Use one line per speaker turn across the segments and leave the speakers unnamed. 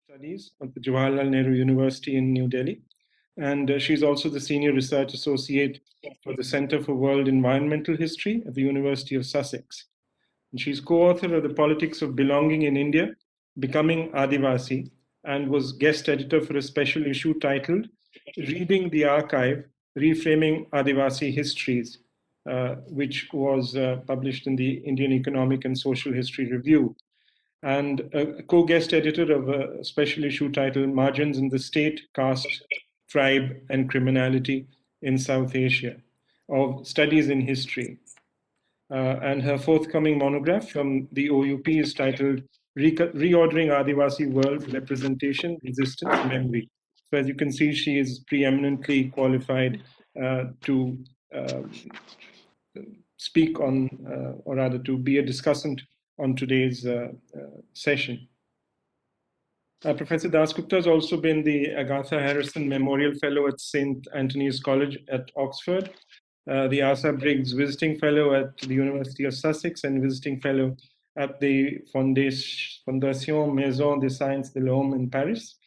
Studies at the Jawaharlal Nehru University in New Delhi. And she's also the Senior Research Associate for the Centre for World Environmental History at the University of Sussex. And she's co-author of The Politics of Belonging in India, Becoming Adivasi, and was guest editor for a special issue titled Reading the Archive, Reframing Adivasi Histories, which was published in the Indian Economic and Social History Review, and a co-guest editor of a special issue titled Margins in the State, Caste, Tribe, and Criminality in South Asia, of Studies in History. And her forthcoming monograph from the OUP is titled Reordering Adivasi World Representation, Resistance, Memory. So as you can see, she is preeminently qualified to speak on, or rather to be a discussant on today's session. Professor Dasgupta has also been the Agatha Harrison Memorial Fellow at St. Antony's College at Oxford, the Asa Briggs Visiting Fellow at the University of Sussex, and Visiting Fellow at the Fondation Maison des Sciences de l'Homme in Paris.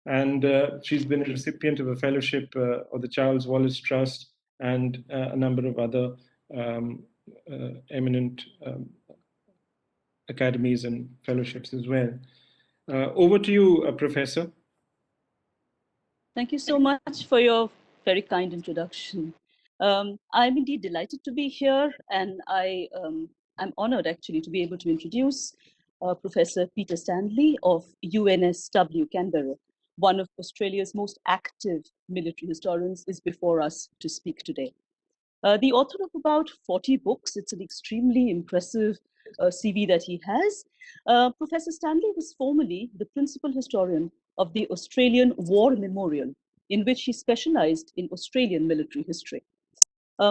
And she's been a recipient of a fellowship of the Charles Wallace Trust and a number of other eminent academies and fellowships as well. Over to you, Professor.
Thank you so much for your very kind introduction. I'm indeed delighted to be here, and I'm honored actually to be able to introduce Professor Peter Stanley of UNSW Canberra. One of Australia's most active military historians is before us to speak today. The author of about 40 books, it's an extremely impressive CV that he has. Professor Stanley was formerly the principal historian of the Australian War Memorial, in which he specialized in Australian military history.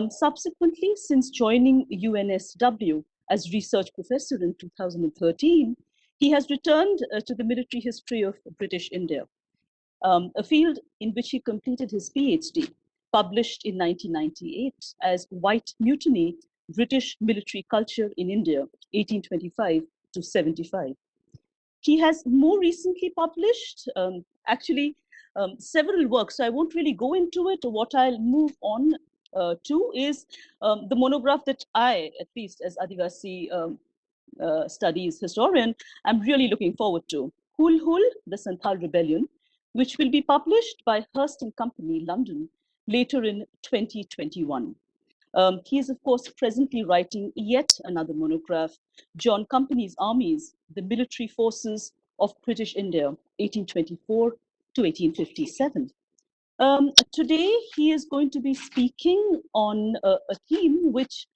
Subsequently, since joining UNSW as research professor in 2013, he has returned to the military history of British India, a field in which he completed his PhD, published in 1998 as White Mutiny, British Military Culture in India, 1825 to 75. He has more recently published, several works, so I won't really go into it. What I'll move on to is the monograph that I, at least as Adivasi studies historian, I'm really looking forward to. Hul Hul, the Santal Rebellion, which will be published by Hurst Company, London, later in 2021. He is, of course, presently writing yet another monograph, John Company's Armies, the Military Forces of British India, 1824 to 1857. Today, he is going to be speaking on a theme which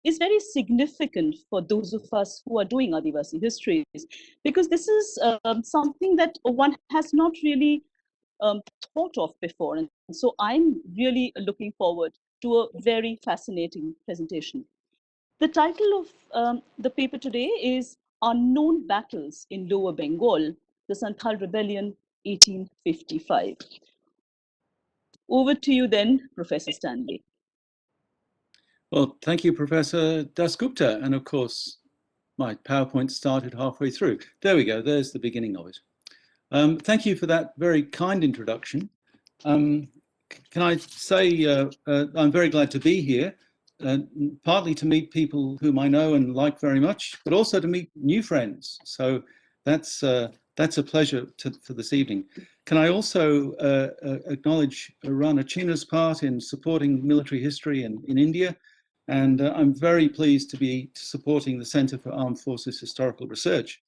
is very significant for those of us who are doing Adivasi histories, because this is something that one has not really thought of before. And so I'm really looking forward to a very fascinating presentation. The title of the paper today is Unknown Battles in Lower Bengal, the Santal Rebellion 1855. Over to you then, Professor Stanley.
Well, thank you, Professor Dasgupta. And of course, my PowerPoint started halfway through. There we go, there's the beginning of it. Thank you for that very kind introduction. Can I say I'm very glad to be here, partly to meet people whom I know and like very much, but also to meet new friends. So that's a pleasure for this evening. Can I also acknowledge Rana China's part in supporting military history in India, and I'm very pleased to be supporting the Centre for Armed Forces Historical Research.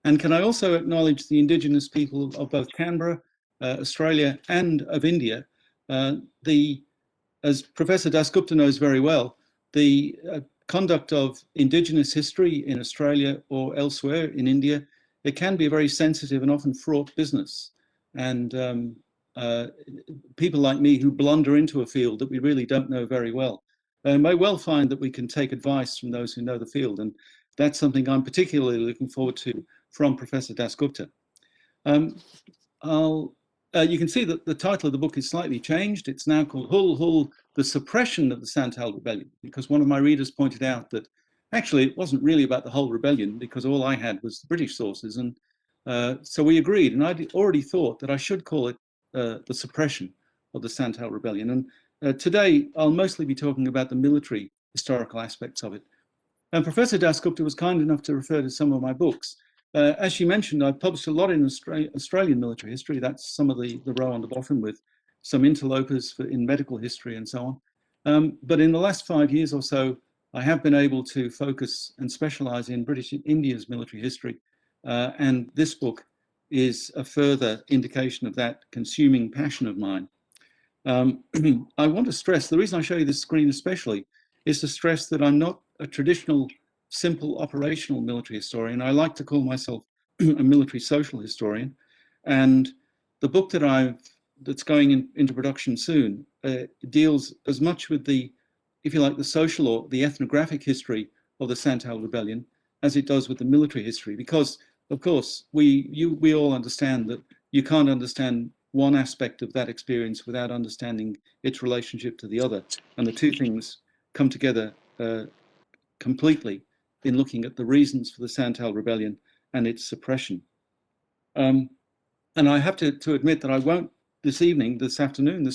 And can I also acknowledge the Indigenous people of both Canberra, Australia, and of India. As Professor Dasgupta knows very well, the conduct of Indigenous history in Australia or elsewhere in India, it can be a very sensitive and often fraught business. And people like me who blunder into a field that we really don't know very well may well find that we can take advice from those who know the field. And that's something I'm particularly looking forward to from Professor Dasgupta. You can see that the title of the book is slightly changed. It's now called Hul Hul, the Suppression of the Santal Rebellion, because one of my readers pointed out that actually it wasn't really about the whole rebellion, because all I had was the British sources, and So we agreed, and I'd already thought that I should call it the suppression of the Santal Rebellion. And today I'll mostly be talking about the military historical aspects of it. And Professor Dasgupta was kind enough to refer to some of my books. As she mentioned, I've published a lot in Australian military history. That's some of the row on the bottom, with some interlopers in medical history and so on. But in the last 5 years or so, I have been able to focus and specialize in British India's military history. And this book is a further indication of that consuming passion of mine. I want to stress, the reason I show you this screen especially is to stress that I'm not a traditional, simple operational military historian. I like to call myself a military social historian. And the book that's going into production soon deals as much with the, if you like, the social or the ethnographic history of the Santal Rebellion as it does with the military history. Because, of course, we all understand that you can't understand one aspect of that experience without understanding its relationship to the other. And the two things come together completely in looking at the reasons for the Santal Rebellion and its suppression. And I have to admit that I won't this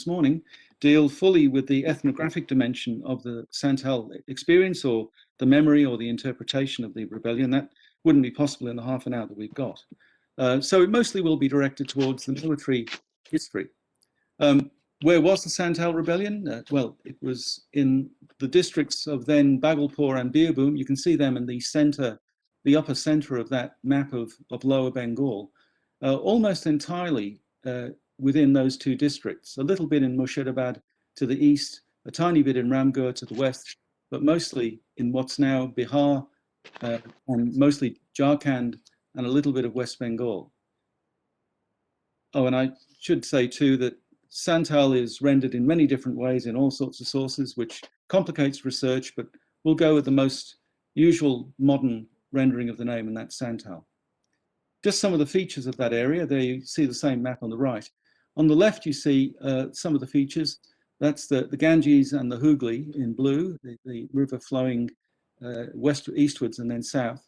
morning, deal fully with the ethnographic dimension of the Santal experience or the memory or the interpretation of the rebellion. That wouldn't be possible in the half an hour that we've got. So it mostly will be directed towards the military history. Where was the Santal Rebellion? Well, it was in the districts of then Bhagalpur and Birbhum. You can see them in the center, the upper center of that map of lower Bengal, almost entirely within those two districts, a little bit in Murshidabad to the east, a tiny bit in Ramgarh to the west, but mostly in what's now Bihar, and mostly Jharkhand and a little bit of West Bengal. Oh, and I should say too that Santal is rendered in many different ways in all sorts of sources, which complicates research, but we'll go with the most usual modern rendering of the name, and that's Santal. Just some of the features of that area. There you see the same map on the right. On the left, you see some of the features. That's the Ganges and the Hooghly in blue, the river flowing eastwards and then south.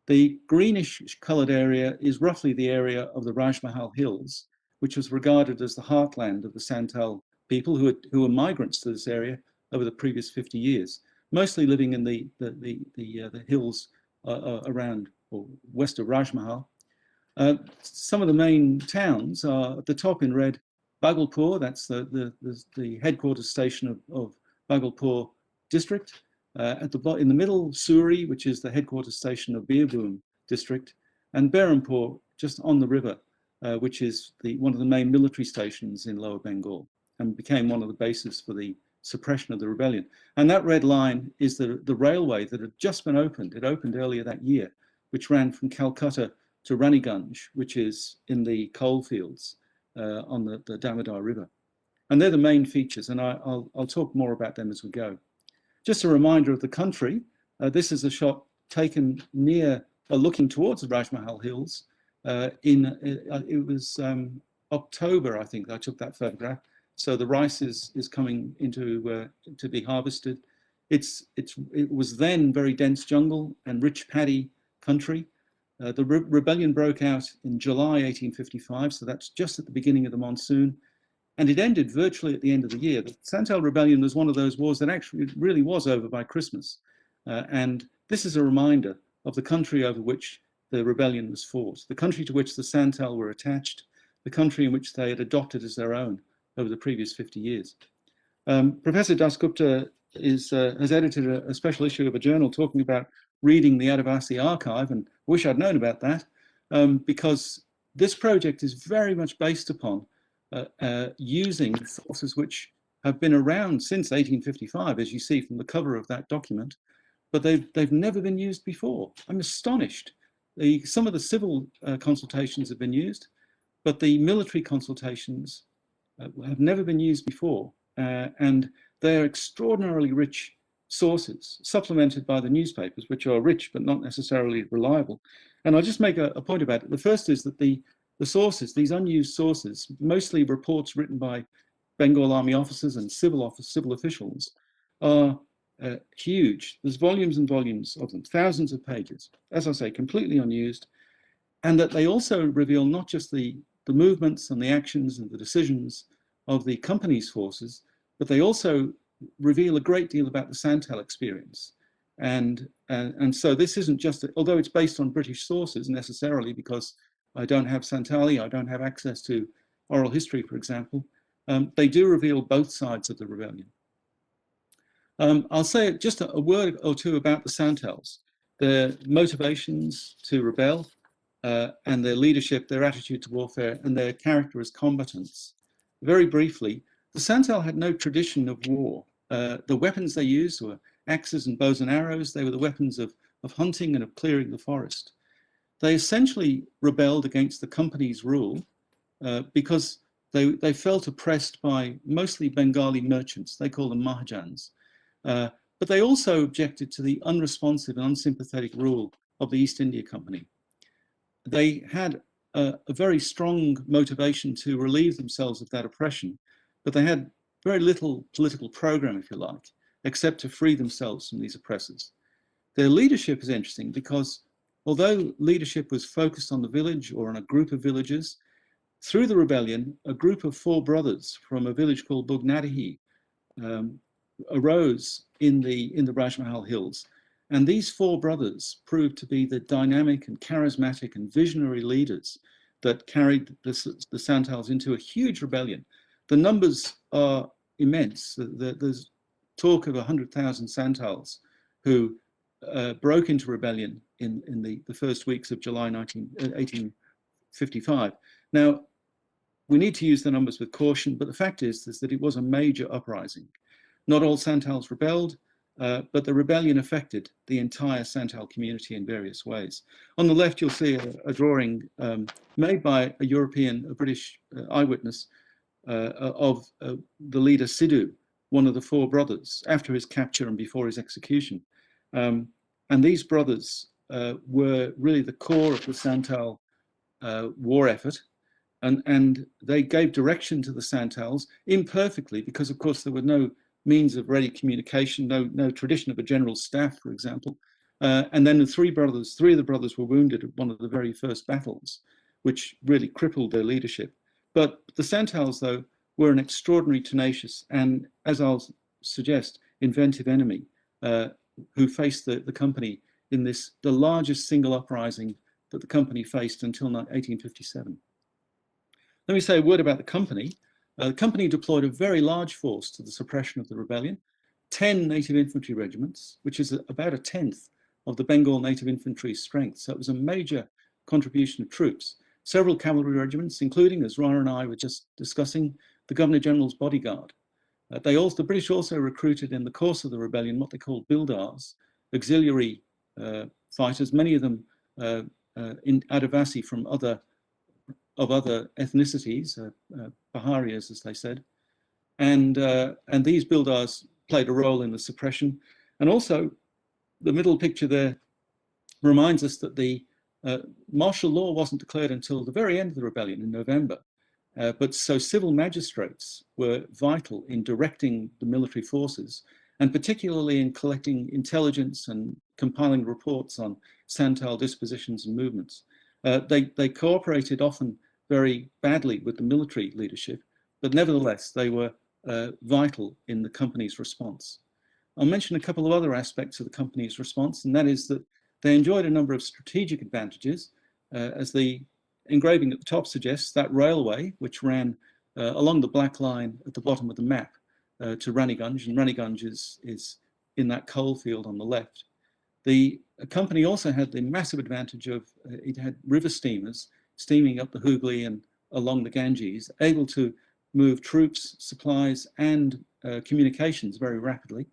The greenish colored area is roughly the area of the Rajmahal Hills, which was regarded as the heartland of the Santal people who were migrants to this area over the previous 50 years, mostly living in the hills around or west of Rajmahal. Some of the main towns are at the top in red, Bhagalpur, that's the headquarters station of Bhagalpur district. In the middle, Suri, which is the headquarters station of Birbhum district, and Berhampur, just on the river, which is one of the main military stations in Lower Bengal, and became one of the bases for the suppression of the rebellion. And that red line is the railway that had just been opened. It opened earlier that year, which ran from Calcutta to Raniganj, which is in the coal fields on the Damodar River. And they're the main features, and I'll talk more about them as we go. Just a reminder of the country. This is a shot taken near, looking towards the Rajmahal Hills. It was October, I think, I took that photograph. So the rice is coming into to be harvested. It was then very dense jungle and rich paddy country. The rebellion broke out in July 1855, so that's just at the beginning of the monsoon. And it ended virtually at the end of the year. The Santal Rebellion was one of those wars that actually really was over by Christmas. And this is a reminder of the country over which the rebellion was fought, the country to which the Santal were attached, the country in which they had adopted as their own over the previous 50 years. Professor Dasgupta has edited a special issue of a journal talking about reading the Adivasi archive, and I wish I'd known about that, because this project is very much based upon using sources which have been around since 1855, as you see from the cover of that document, but they've never been used before. I'm astonished. Some of the civil consultations have been used, but the military consultations have never been used before, and they're extraordinarily rich sources, supplemented by the newspapers, which are rich but not necessarily reliable. And I'll just make a point about it. The first is that the sources, these unused sources, mostly reports written by Bengal Army officers and civil officials, are huge. There's volumes and volumes of them, thousands of pages. As I say, completely unused. and that they also reveal not just the movements and the actions and the decisions of the company's forces, but they also reveal a great deal about the Santel experience. And so this isn't just, although it's based on British sources necessarily, because I don't have Santali, I don't have access to oral history, for example, they do reveal both sides of the rebellion. I'll say just a word or two about the Santels, their motivations to rebel, and their leadership, their attitude to warfare, and their character as combatants. Very briefly, the Santal had no tradition of war. The weapons they used were axes and bows and arrows. They were the weapons of hunting and of clearing the forest. They essentially rebelled against the company's rule because they felt oppressed by mostly Bengali merchants. They call them Mahajans. But they also objected to the unresponsive and unsympathetic rule of the East India Company. They had a very strong motivation to relieve themselves of that oppression, but they had very little political program, if you like, except to free themselves from these oppressors. Their leadership is interesting because although leadership was focused on the village or on a group of villages, through the rebellion, a group of 4 brothers from a village called Bugnadihi arose in the Rajmahal Hills. And these 4 brothers proved to be the dynamic and charismatic and visionary leaders that carried the Santals into a huge rebellion. The numbers are immense. There's talk of 100,000 Santals who broke into rebellion in the first weeks of July 1855. Now, we need to use the numbers with caution, but the fact is that it was a major uprising. Not all Santals rebelled, but the rebellion affected the entire Santal community in various ways. On the left, you'll see a drawing made by a British eyewitness of the leader Sidhu, one of the 4 brothers, after his capture and before his execution. And these brothers were really the core of the Santal war effort. And they gave direction to the Santals imperfectly, because of course there were no means of ready communication, no tradition of a general staff, for example. And then the 3 of the brothers were wounded at one of the very first battles, which really crippled their leadership. But the Santals, though, were an extraordinary, tenacious, and as I'll suggest, inventive enemy who faced the company in the largest single uprising that the company faced until 1857. Let me say a word about the company. The company deployed a very large force to the suppression of the rebellion, 10 native infantry regiments, which is about 1/10 of the Bengal native infantry's strength. So it was a major contribution of troops. Several cavalry regiments, including, as Ryan and I were just discussing, the Governor General's bodyguard. The British also recruited in the course of the rebellion what they called bildars, auxiliary fighters, many of them in Adivasi from other ethnicities, Paharias, as they said. And these bildars played a role in the suppression. And also, the middle picture there reminds us that the martial law wasn't declared until the very end of the rebellion in November. But so civil magistrates were vital in directing the military forces, and particularly in collecting intelligence and compiling reports on Santal dispositions and movements. They cooperated often very badly with the military leadership, but nevertheless, they were vital in the company's response. I'll mention a couple of other aspects of the company's response, and that is that they enjoyed a number of strategic advantages, as the engraving at the top suggests, that railway, which ran along the black line at the bottom of the map to Raniganj, and Raniganj is in that coal field on the left. The company also had the massive advantage of, it had river steamers steaming up the Hooghly and along the Ganges, able to move troops, supplies, and communications very rapidly.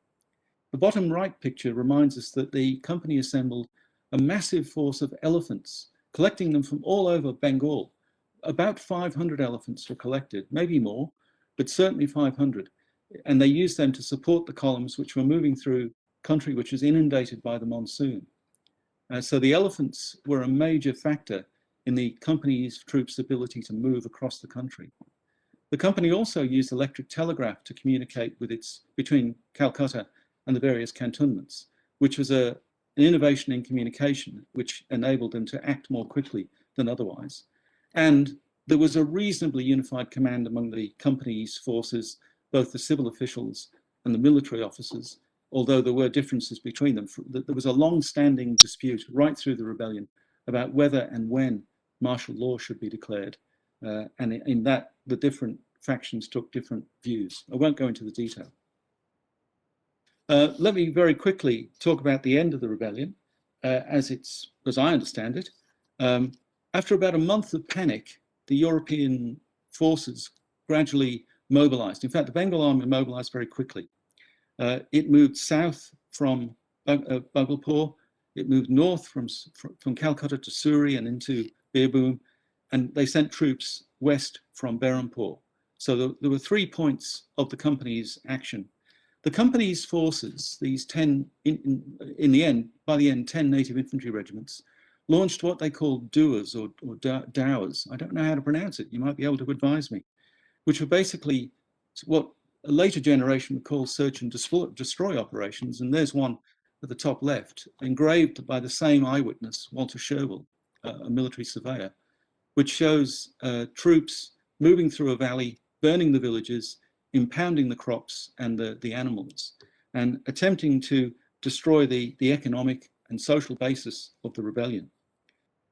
The bottom right picture reminds us that the company assembled a massive force of elephants, collecting them from all over Bengal. About 500 elephants were collected, maybe more, but certainly 500. And they used them to support the columns which were moving through country which was inundated by the monsoon. So the elephants were a major factor in the company's troops' ability to move across the country. The company also used electric telegraph to communicate between Calcutta and the various cantonments, which was an innovation in communication which enabled them to act more quickly than otherwise. And there was a reasonably unified command among the company's forces, both the civil officials and the military officers, although there were differences between them. There was a long-standing dispute right through the rebellion about whether and when martial law should be declared. And in that, the different factions took different views. I won't go into the detail. Let me very quickly talk about the end of the rebellion, as I understand it. After about a month of panic, the European forces gradually mobilized. In fact, the Bengal army mobilized very quickly. It moved south from Bhagalpur. It moved north from Calcutta to Suri and into Birbhum, and they sent troops west from Berhampur. So there were 3 points of the company's action. The company's forces, these 10, in the end, by the end, 10 native infantry regiments, launched what they called duas or dowers. I don't know how to pronounce it. You might be able to advise me, which were basically what a later generation would call search and destroy operations. And there's one at the top left, engraved by the same eyewitness, Walter Sherwell, a military surveyor, which shows troops moving through a valley, burning the villages, impounding the crops and the animals, and attempting to destroy the economic and social basis of the rebellion.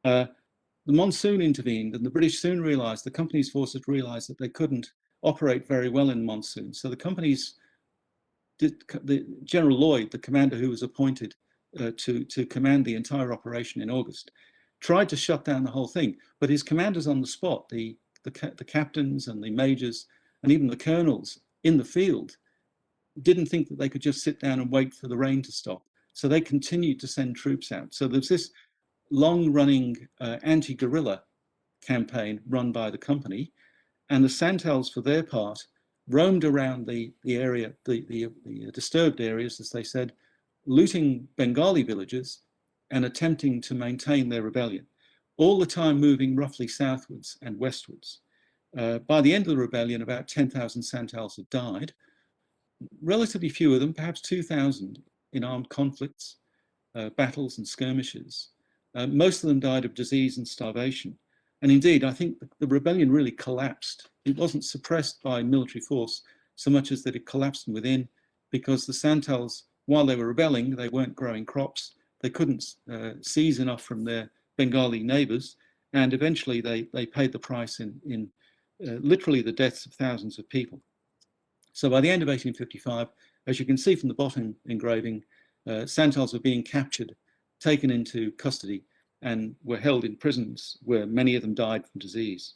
The monsoon intervened, and the British soon realized, the company's forces realized that they couldn't operate very well in monsoon. So General Lloyd, the commander who was appointed to command the entire operation in August, tried to shut down the whole thing, but his commanders on the spot, the captains and the majors and even the colonels in the field, didn't think that they could just sit down and wait for the rain to stop. So they continued to send troops out. So there's this long-running anti-guerrilla campaign run by the company, and the Santels, for their part, roamed around the area, the disturbed areas, as they said, looting Bengali villages and attempting to maintain their rebellion, all the time moving roughly southwards and westwards. By the end of the rebellion, about 10,000 Santels had died. Relatively few of them, perhaps 2,000, in armed conflicts, battles and skirmishes. Most of them died of disease and starvation. And indeed, I think the rebellion really collapsed. It wasn't suppressed by military force so much as that it collapsed from within, because the Santels, while they were rebelling, they weren't growing crops. They couldn't seize enough from their Bengali neighbors. And eventually they paid the price in literally the deaths of thousands of people. So by the end of 1855, as you can see from the bottom engraving, Santels were being captured, taken into custody, and were held in prisons where many of them died from disease.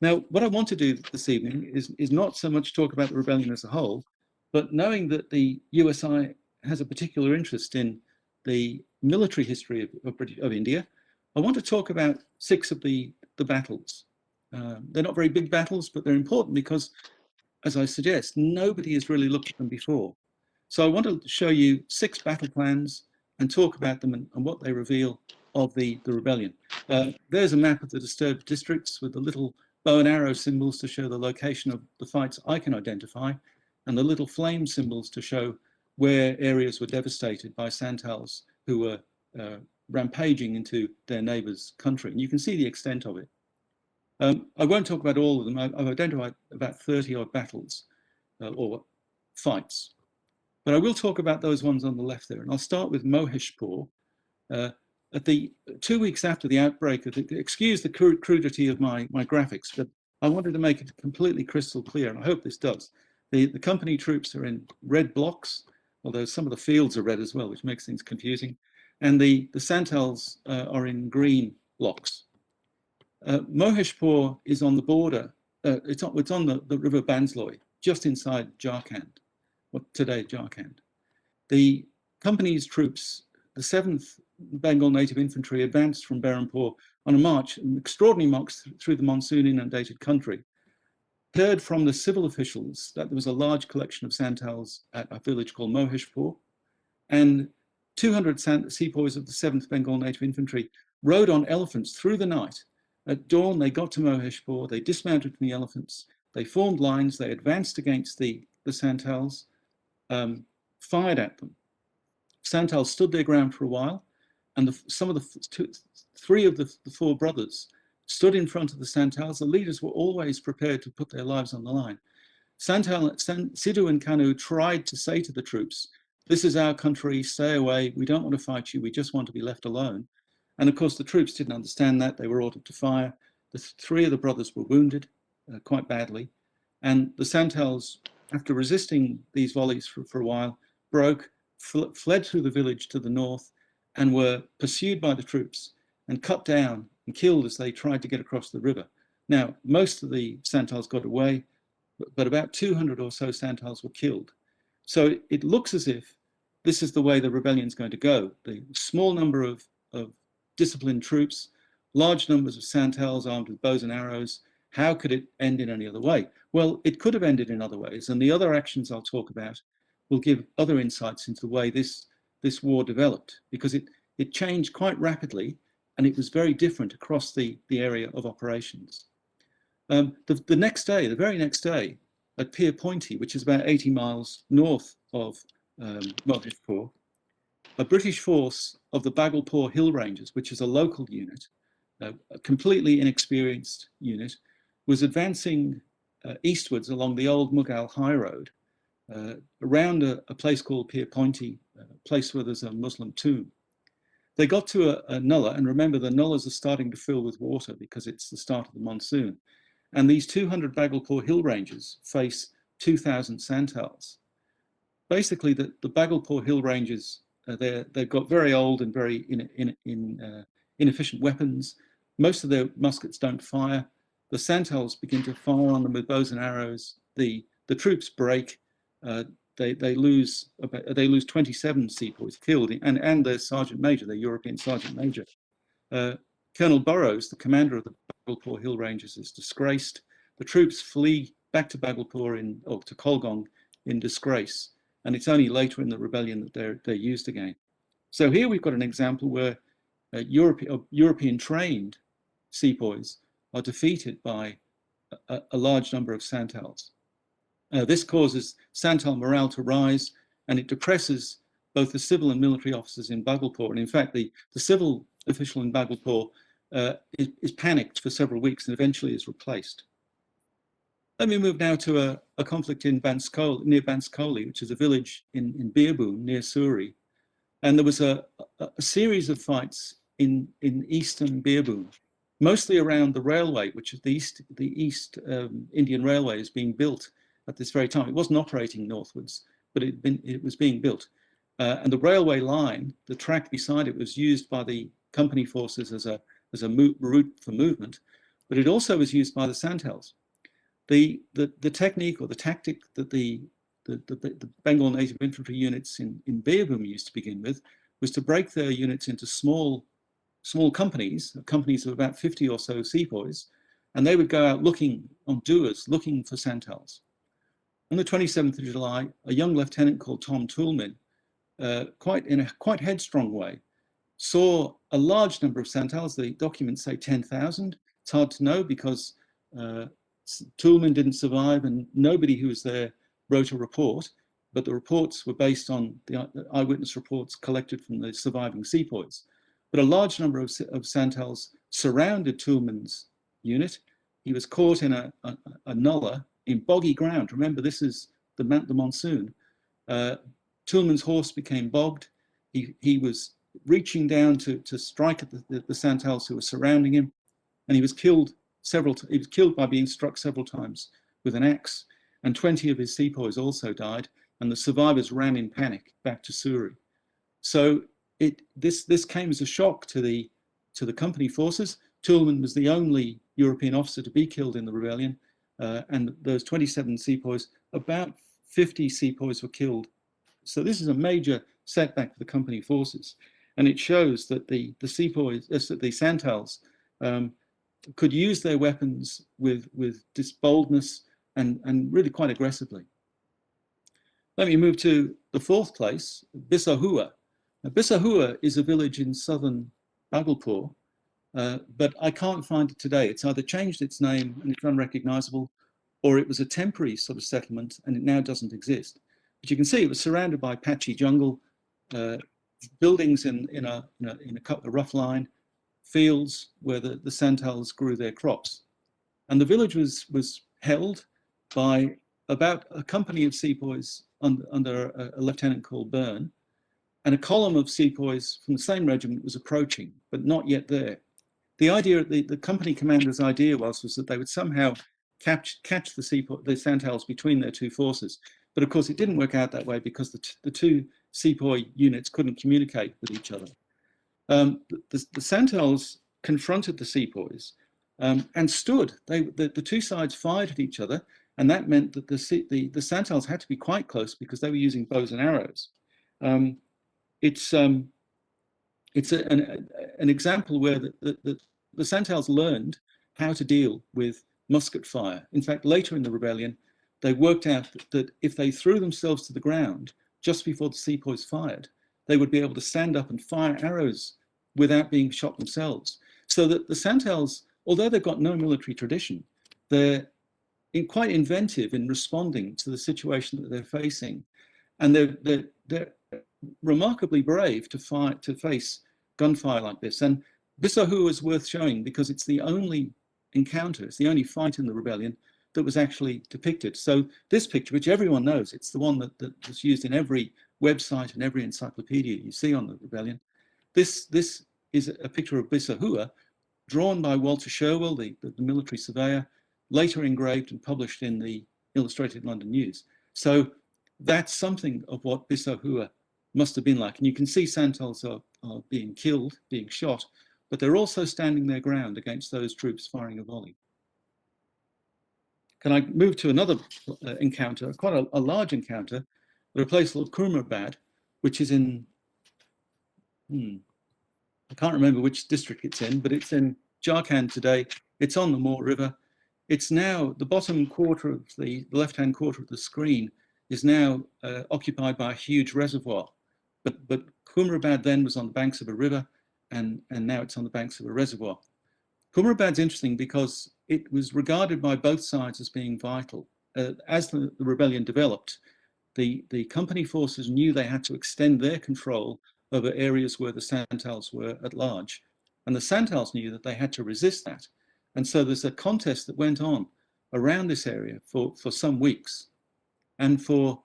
Now, what I want to do this evening is not so much talk about the rebellion as a whole, but knowing that the USI has a particular interest in the military history of India, I want to talk about 6 of the battles. They're not very big battles, but they're important because, as I suggest, nobody has really looked at them before. So I want to show you 6 battle plans and talk about them and what they reveal of the rebellion. There's a map of the disturbed districts with the little bow and arrow symbols to show the location of the fights I can identify, and the little flame symbols to show where areas were devastated by Santels who were rampaging into their neighbours' country. And you can see the extent of it. I won't talk about all of them. I've identified about 30 odd battles or fights. But I will talk about those ones on the left there. And I'll start with Moheshpur. At the 2 weeks after the outbreak of excuse the crudity of my graphics, but I wanted to make it completely crystal clear, and I hope this does. The company troops are in red blocks, although some of the fields are red as well, which makes things confusing. And the Santels are in green blocks. Moheshpur is on the border. It's on the river Bansloy, just inside Jharkhand, what today Jharkhand. The company's troops, the 7th Bengal Native Infantry, advanced from Berhampur on a march, an extraordinary march through the monsoon inundated country. Heard from the civil officials that there was a large collection of Santels at a village called Moheshpur, and 200 sepoys of the 7th Bengal Native Infantry rode on elephants through the night. At dawn, they got to Moheshpur, they dismounted from the elephants, they formed lines, they advanced against the Santels, fired at them. Santal stood their ground for a while, and 3 of the 4 brothers stood in front of the Santals. The leaders were always prepared to put their lives on the line. Sidhu and Kanu tried to say to the troops, this is our country, stay away, we don't want to fight you, we just want to be left alone. And of course, the troops didn't understand that. They were ordered to fire. The three of the brothers were wounded quite badly. And the Santals, after resisting these volleys for a while, fled through the village to the north and were pursued by the troops and cut down and killed as they tried to get across the river. Now, most of the Santals got away, but about 200 or so Santals were killed. So it looks as if this is the way the rebellion is going to go. The small number of disciplined troops, large numbers of Santals armed with bows and arrows. How could it end in any other way? Well, it could have ended in other ways, and the other actions I'll talk about will give other insights into the way this war developed, because it changed quite rapidly, and it was very different across the area of operations. The next day, the very next day, at Pier Pointy, which is about 80 miles north of Mohidpur, a British force of the Bhagalpur Hill Rangers, which is a local unit, a completely inexperienced unit, was advancing eastwards along the old Mughal High Road, around a place called Pier Pointy, a place where there's a Muslim tomb. They got to a nullah, and remember the nullahs are starting to fill with water because it's the start of the monsoon. And these 200 Bhagalpur Hill Rangers face 2,000 Santals. Basically, the Bhagalpur Hill Rangers, they've got very old and very inefficient weapons. Most of their muskets don't fire. The Santals begin to fire on them with bows and arrows. The troops break. They lose 27 sepoys killed, and their sergeant major, their European sergeant major. Colonel Burrows, the commander of the Bhagalpur Hill Rangers, is disgraced. The troops flee back to Bhagalpur to Kolgong in disgrace, and it's only later in the rebellion that they're used again. So here we've got an example where European trained sepoys are defeated by a large number of Santals. This causes Santal morale to rise, and it depresses both the civil and military officers in Bhagalpur. And in fact, the civil official in Bhagalpur is panicked for several weeks and eventually is replaced. Let me move now to a conflict in near Banskoli, which is a village in Birbhum near Suri. And there was a series of fights in eastern Birbhum, mostly around the railway, which is the East Indian Railway is being built at this very time. It wasn't operating northwards, but it was being built. And the railway line, the track beside it, was used by the company forces as a route for movement, but it also was used by the Santals. The technique or the tactic that the Bengal native infantry units in Birbhum used to begin with was to break their units into small companies of about 50 or so sepoys, and they would go out looking for Santals. On the 27th of July, a young lieutenant called Tom Toulmin, in a quite headstrong way, saw a large number of Santals. The documents say 10,000. It's hard to know because Toulmin didn't survive and nobody who was there wrote a report, but the reports were based on the eyewitness reports collected from the surviving sepoys. But a large number of Santals surrounded Toulmin's unit. He was caught in a nullah in boggy ground. Remember, this is the monsoon. Toulmin's horse became bogged. He was reaching down to strike at the Santals who were surrounding him, and he was killed by being struck several times with an axe, and 20 of his sepoys also died, and the survivors ran in panic back to Suri. So this came as a shock to the company forces. Toulmin was the only European officer to be killed in the rebellion, and those 27 sepoys, about 50 sepoys were killed. So this is a major setback for the company forces, and it shows that the Santals could use their weapons with boldness and really quite aggressively. Let me move to the fourth place, Bisahua. Now, Bisahua is a village in southern Bhagalpur, but I can't find it today. It's either changed its name and it's unrecognizable, or it was a temporary sort of settlement and it now doesn't exist. But you can see it was surrounded by patchy jungle, buildings in a rough line, fields where the Santals grew their crops. And the village was held by about a company of sepoys under a lieutenant called Byrne, and a column of sepoys from the same regiment was approaching, but not yet there. The idea, the company commander's idea was that they would somehow catch the Santals between their two forces. But of course, it didn't work out that way because the two sepoy units couldn't communicate with each other. The Santals confronted the sepoys and stood. The two sides fired at each other, and that meant that the Santals had to be quite close because they were using bows and arrows. It's an example where the Santals learned how to deal with musket fire. In fact, later in the rebellion, they worked out that if they threw themselves to the ground just before the sepoys fired, they would be able to stand up and fire arrows without being shot themselves. So that the Santals, although they've got no military tradition, they're quite inventive in responding to the situation that they're facing. And they're remarkably brave to face gunfire like this. And Bissahua is worth showing because it's the only encounter, it's the only fight in the rebellion that was actually depicted. So this picture, which everyone knows, it's the one that was used in every website and every encyclopedia you see on the rebellion. This is a picture of Bissahua drawn by Walter Sherwell, the military surveyor, later engraved and published in the Illustrated London News. So that's something of what Bissahua must have been like. And you can see Santals are being killed, being shot, but they're also standing their ground against those troops firing a volley. Can I move to another encounter, quite a large encounter, at a place called Kumrabad, which is in, I can't remember which district it's in, but it's in Jharkhand today. It's on the Moor River. It's now, the bottom quarter of the left-hand quarter of the screen is now occupied by a huge reservoir. But Kumrabad then was on the banks of a river, and now it's on the banks of a reservoir. Kumrabad's interesting because it was regarded by both sides as being vital. As the rebellion developed, the company forces knew they had to extend their control over areas where the Santals were at large. And the Santals knew that they had to resist that. And so there's a contest that went on around this area for some weeks. And for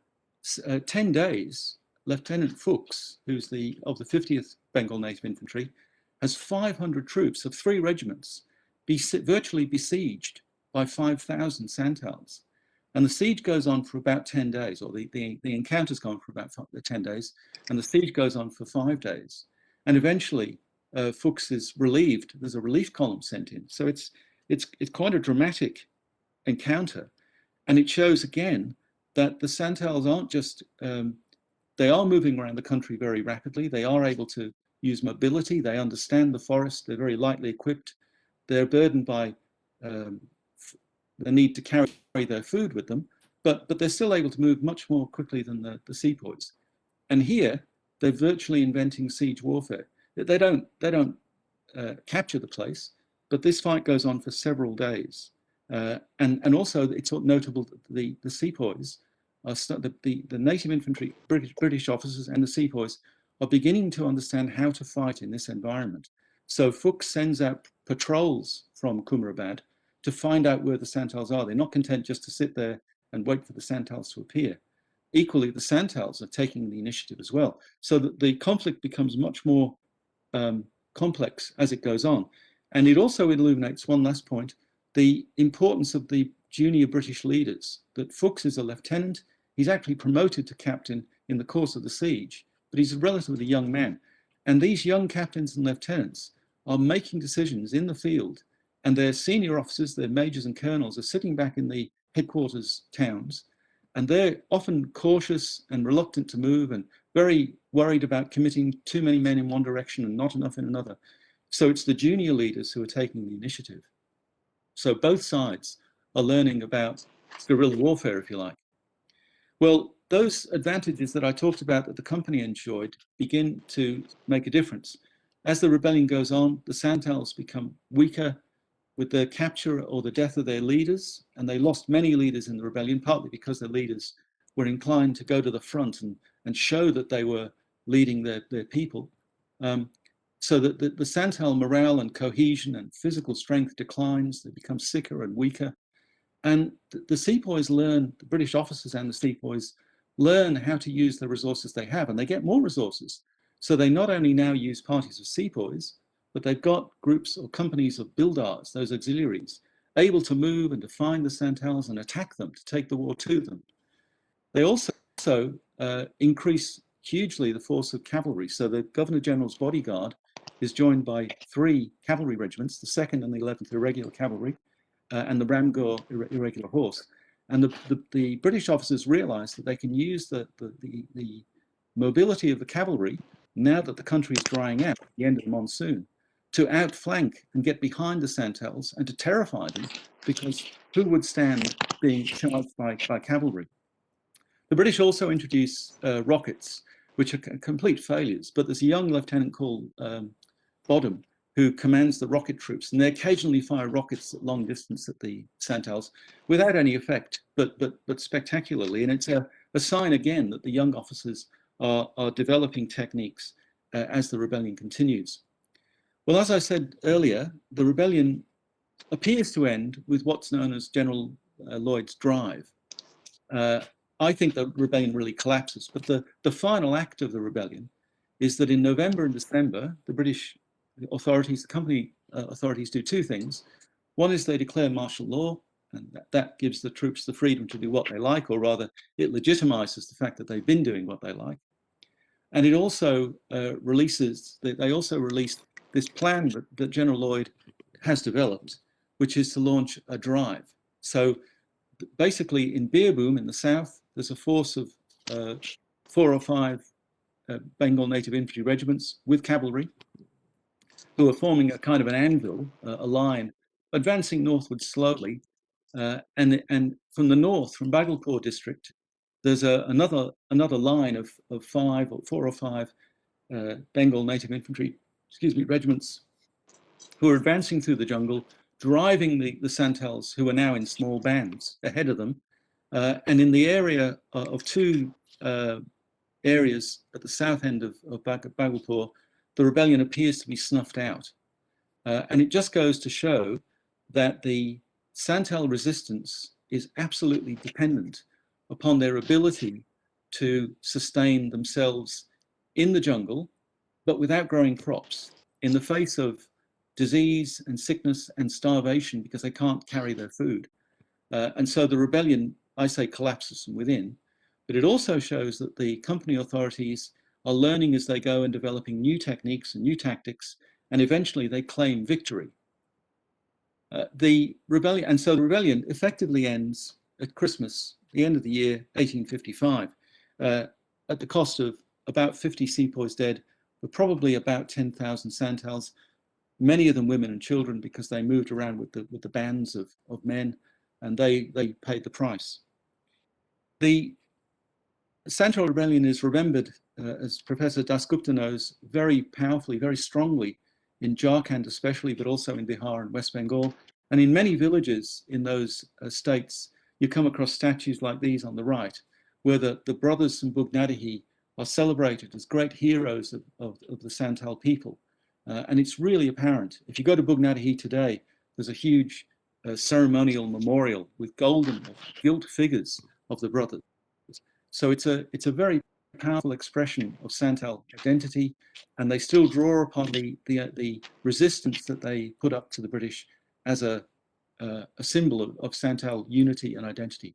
10 days, Lieutenant Fuchs, who's of the 50th Bengal Native Infantry, has 500 troops of 3 regiments virtually besieged by 5,000 Santals. And the siege goes on for about 10 days, or the encounters go on for about 10 days, and the siege goes on for 5 days. And eventually, Fuchs is relieved. There's a relief column sent in. So it's quite a dramatic encounter. And it shows again that the Santals aren't just, they are moving around the country very rapidly. They are able to use mobility. They understand the forest. They're very lightly equipped. They're burdened by the need to carry their food with them, but they're still able to move much more quickly than the sepoys. And here, they're virtually inventing siege warfare. They don't capture the place, but this fight goes on for several days. And also, it's notable that the sepoys, the native infantry, British officers and the sepoys are beginning to understand how to fight in this environment. So Fuchs sends out patrols from Kumrabad to find out where the Santals are. They're not content just to sit there and wait for the Santals to appear. Equally, the Santals are taking the initiative as well. So that the conflict becomes much more complex as it goes on. And it also illuminates, one last point, the importance of the junior British leaders, that Fuchs is a lieutenant. He's actually promoted to captain in the course of the siege, but he's a relatively young man. And these young captains and lieutenants are making decisions in the field, and their senior officers, their majors and colonels, are sitting back in the headquarters towns, and they're often cautious and reluctant to move and very worried about committing too many men in one direction and not enough in another. So it's the junior leaders who are taking the initiative. So both sides are learning about guerrilla warfare, if you like. Well, those advantages that I talked about that the company enjoyed begin to make a difference. As the rebellion goes on, the Santals become weaker with the capture or the death of their leaders, and they lost many leaders in the rebellion, partly because their leaders were inclined to go to the front and show that they were leading their people. so that the Santal morale and cohesion and physical strength declines. They become sicker and weaker. And the sepoys learn, the British officers and the sepoys learn how to use the resources they have, and they get more resources. So they not only now use parties of sepoys, but they've got groups or companies of Bildars, those auxiliaries, able to move and to find the Santals and attack them, to take the war to them. They also increase hugely the force of cavalry. So the Governor General's bodyguard is joined by 3 cavalry regiments, the 2nd and the 11th Irregular Cavalry, and the Ramgor Irregular Horse. And the British officers realized that they can use the mobility of the cavalry, now that the country is drying out at the end of the monsoon, to outflank and get behind the Santals and to terrify them, because who would stand being charged by cavalry? The British also introduce rockets, which are complete failures, but there's a young lieutenant called Bodham who commands the rocket troops, and they occasionally fire rockets at long distance at the Santals without any effect, but spectacularly. And it's a sign again that the young officers are developing techniques as the rebellion continues. Well, as I said earlier, the rebellion appears to end with what's known as General Lloyd's drive. I think the rebellion really collapses, but the final act of the rebellion is that in November and December, the British authorities, the company authorities, do 2 things. One is they declare martial law, and that gives the troops the freedom to do what they like, or rather, it legitimizes the fact that they've been doing what they like. And it also they also released this plan that General Lloyd has developed, which is to launch a drive. So basically in Beerboom in the south, there's a force of 4 or 5 Bengal native infantry regiments with cavalry, who are forming a kind of an anvil, a line, advancing northwards slowly. And from the north, from Bhagalpur district, there's another line of 4 or 5 Bengal native infantry, regiments, who are advancing through the jungle, driving the Santals, who are now in small bands, ahead of them. And in the area of 2 areas at the south end of Bhagalpur, the rebellion appears to be snuffed out. And it just goes to show that the Santal resistance is absolutely dependent upon their ability to sustain themselves in the jungle, but without growing crops, in the face of disease and sickness and starvation, because they can't carry their food. And so the rebellion, I say, collapses from within. But it also shows that the company authorities are learning as they go and developing new techniques and new tactics, and eventually they claim victory. The rebellion effectively ends at Christmas, the end of the year 1855, at the cost of about 50 sepoys dead, but probably about 10,000 Santals, many of them women and children, because they moved around with the bands of men, and they paid the price. The Santal Rebellion is remembered, as Professor Dasgupta knows, very powerfully, very strongly in Jharkhand especially, but also in Bihar and West Bengal. And in many villages in those states, you come across statues like these on the right, where the brothers from Bugnadihi are celebrated as great heroes of the Santal people. And it's really apparent. If you go to Bugnadihi today, there's a huge ceremonial memorial with golden gilt figures of the brothers. So it's a very powerful expression of Santal identity, and they still draw upon the resistance that they put up to the British as a symbol of Santal unity and identity.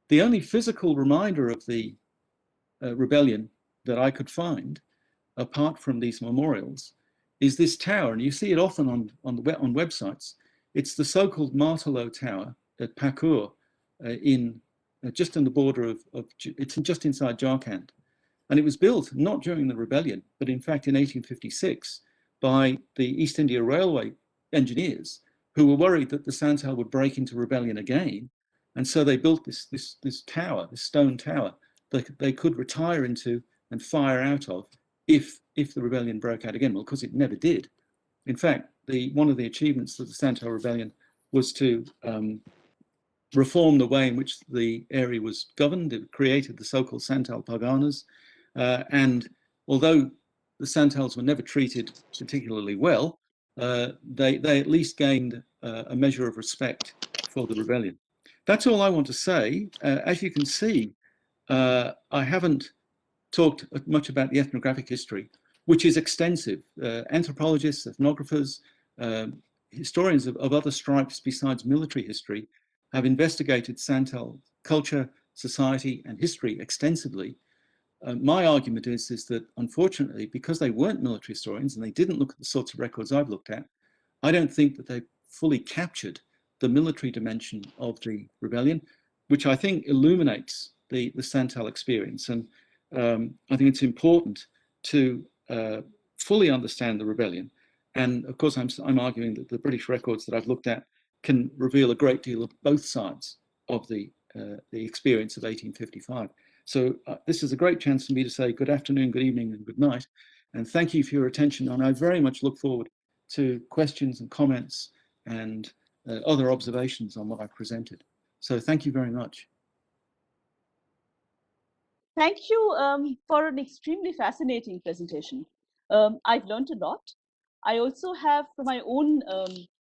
The only physical reminder of the rebellion that I could find, apart from these memorials, is this tower, and you see it often on websites. It's the so-called Martelot Tower at Pakur, just in the border it's just inside Jharkhand. And it was built not during the rebellion, but in fact in 1856 by the East India Railway engineers, who were worried that the Santal would break into rebellion again. And so they built this tower, this stone tower, that they could retire into and fire out of if the rebellion broke out again. Well, because it never did. In fact, one of the achievements of the Santal Rebellion was to reform the way in which the area was governed. It created the so-called Santal Parganas. And although the Santals were never treated particularly well, they at least gained a measure of respect for the rebellion. That's all I want to say. As you can see, I haven't talked much about the ethnographic history, which is extensive. Anthropologists, ethnographers, historians of other stripes besides military history have investigated Santal culture, society, and history extensively. My argument is that, unfortunately, because they weren't military historians and they didn't look at the sorts of records I've looked at, I don't think that they fully captured the military dimension of the rebellion, which I think illuminates the Santal experience. And I think it's important to fully understand the rebellion. And of course, I'm arguing that the British records that I've looked at can reveal a great deal of both sides of the experience of 1855. So this is a great chance for me to say good afternoon, good evening, and good night. And thank you for your attention. And I very much look forward to questions and comments and other observations on what I've presented. So thank you very much.
Thank you for an extremely fascinating presentation. I've learned a lot. I also have, for my own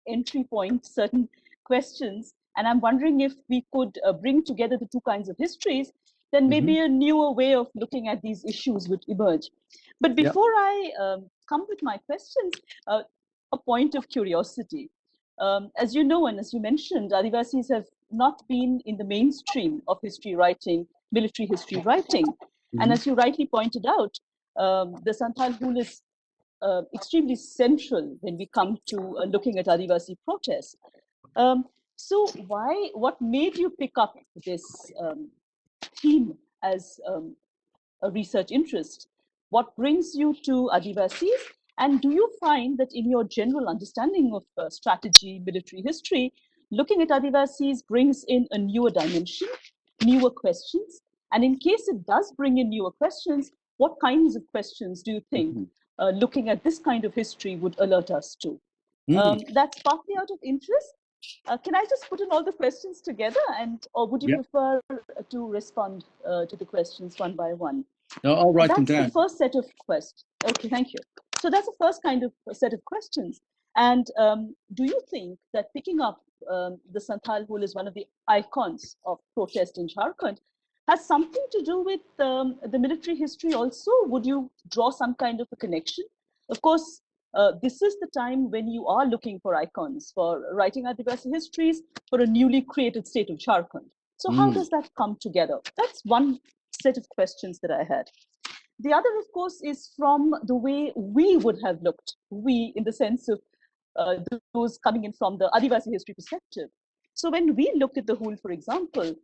entry point, certain questions, and I'm wondering if we could bring together the two kinds of histories, then maybe a newer way of looking at these issues would emerge. But before I come with my questions, a point of curiosity. As you know, and as you mentioned, Adivasis have not been in the mainstream of history writing, military history writing. And as you rightly pointed out, the Santal Hul is extremely central when we come to looking at Adivasi protests. So what made you pick up this theme as a research interest? What brings you to Adivasis? And do you find that in your general understanding of strategy, military history, looking at Adivasis brings in a newer dimension, newer questions? And in case it does bring in newer questions, what kinds of questions do you think looking at this kind of history would alert us to? That's partly out of interest. Can I just put in all the questions together, or would you prefer to respond to the questions one by one?
No, I'll write them down.
That's the first set of questions. Okay, thank you. So that's the first kind of set of questions. And do you think that picking up the Santal Hul is one of the icons of protest in Jharkhand has something to do with the military history also? Would you draw some kind of a connection? Of course, this is the time when you are looking for icons, for writing Adivasi histories for a newly created state of Jharkhand. So how does that come together? That's one set of questions that I had. The other, of course, is from the way we would have looked, we in the sense of those coming in from the Adivasi history perspective. So when we look at the Hul, for example,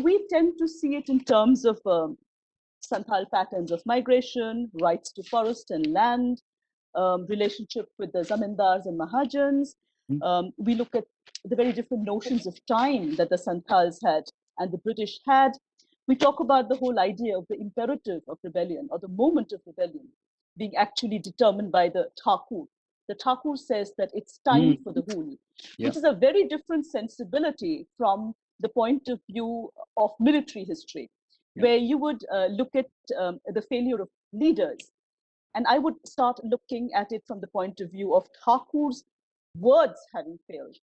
we tend to see it in terms of Santhal patterns of migration, rights to forest and land, relationship with the zamindars and mahajans. We look at the very different notions of time that the Santals had and the British had. We talk about the whole idea of the imperative of rebellion or the moment of rebellion being actually determined by the Thakur. The Thakur says that it's time for the Hul, which is a very different sensibility from the point of view of military history, where you would look at the failure of leaders. And I would start looking at it from the point of view of Thakur's words having failed.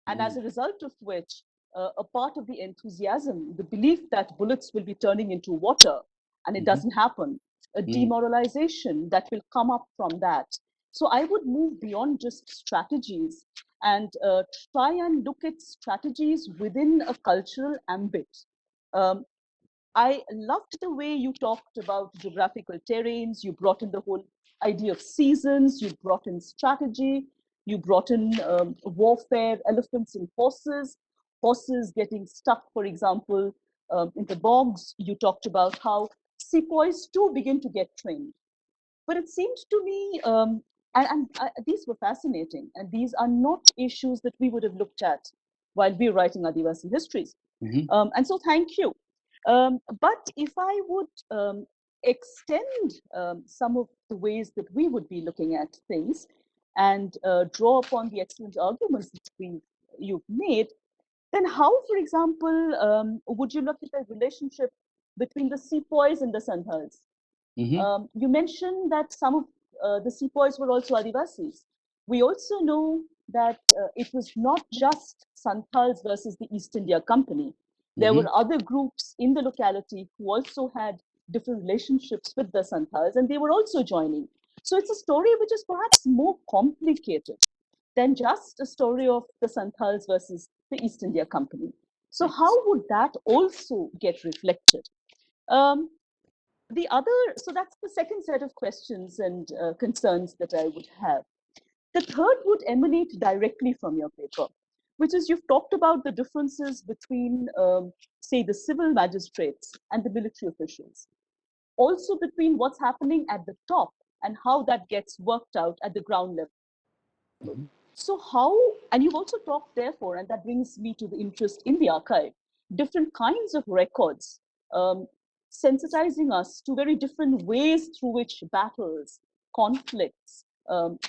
And as a result of which, a part of the enthusiasm, the belief that bullets will be turning into water, and it doesn't happen, a demoralization that will come up from that. So I would move beyond just strategies and try and look at strategies within a cultural ambit. I loved the way you talked about geographical terrains. You brought in the whole idea of seasons. You brought in strategy. You brought in warfare, elephants and horses, horses getting stuck, for example, in the bogs. You talked about how sepoys too begin to get trained. But it seemed to me, and these were fascinating, and these are not issues that we would have looked at while we were writing Adivasi histories. And so thank you. But if I would extend some of the ways that we would be looking at things and draw upon the excellent arguments that you've made, then how, for example, would you look at the relationship between the sepoys and the Santals? You mentioned that some of the sepoys were also Adivasis. We also know that it was not just Santals versus the East India Company. There were other groups in the locality who also had different relationships with the Santals, and they were also joining. So it's a story which is perhaps more complicated than just a story of the Santals versus the East India Company. So how would that also get reflected? So that's the second set of questions and concerns that I would have. The third would emanate directly from your paper, which is you've talked about the differences between, say, the civil magistrates and the military officials. Also between what's happening at the top and how that gets worked out at the ground level. So how, and you've also talked therefore, and that brings me to the interest in the archive, different kinds of records, sensitizing us to very different ways through which battles, conflicts,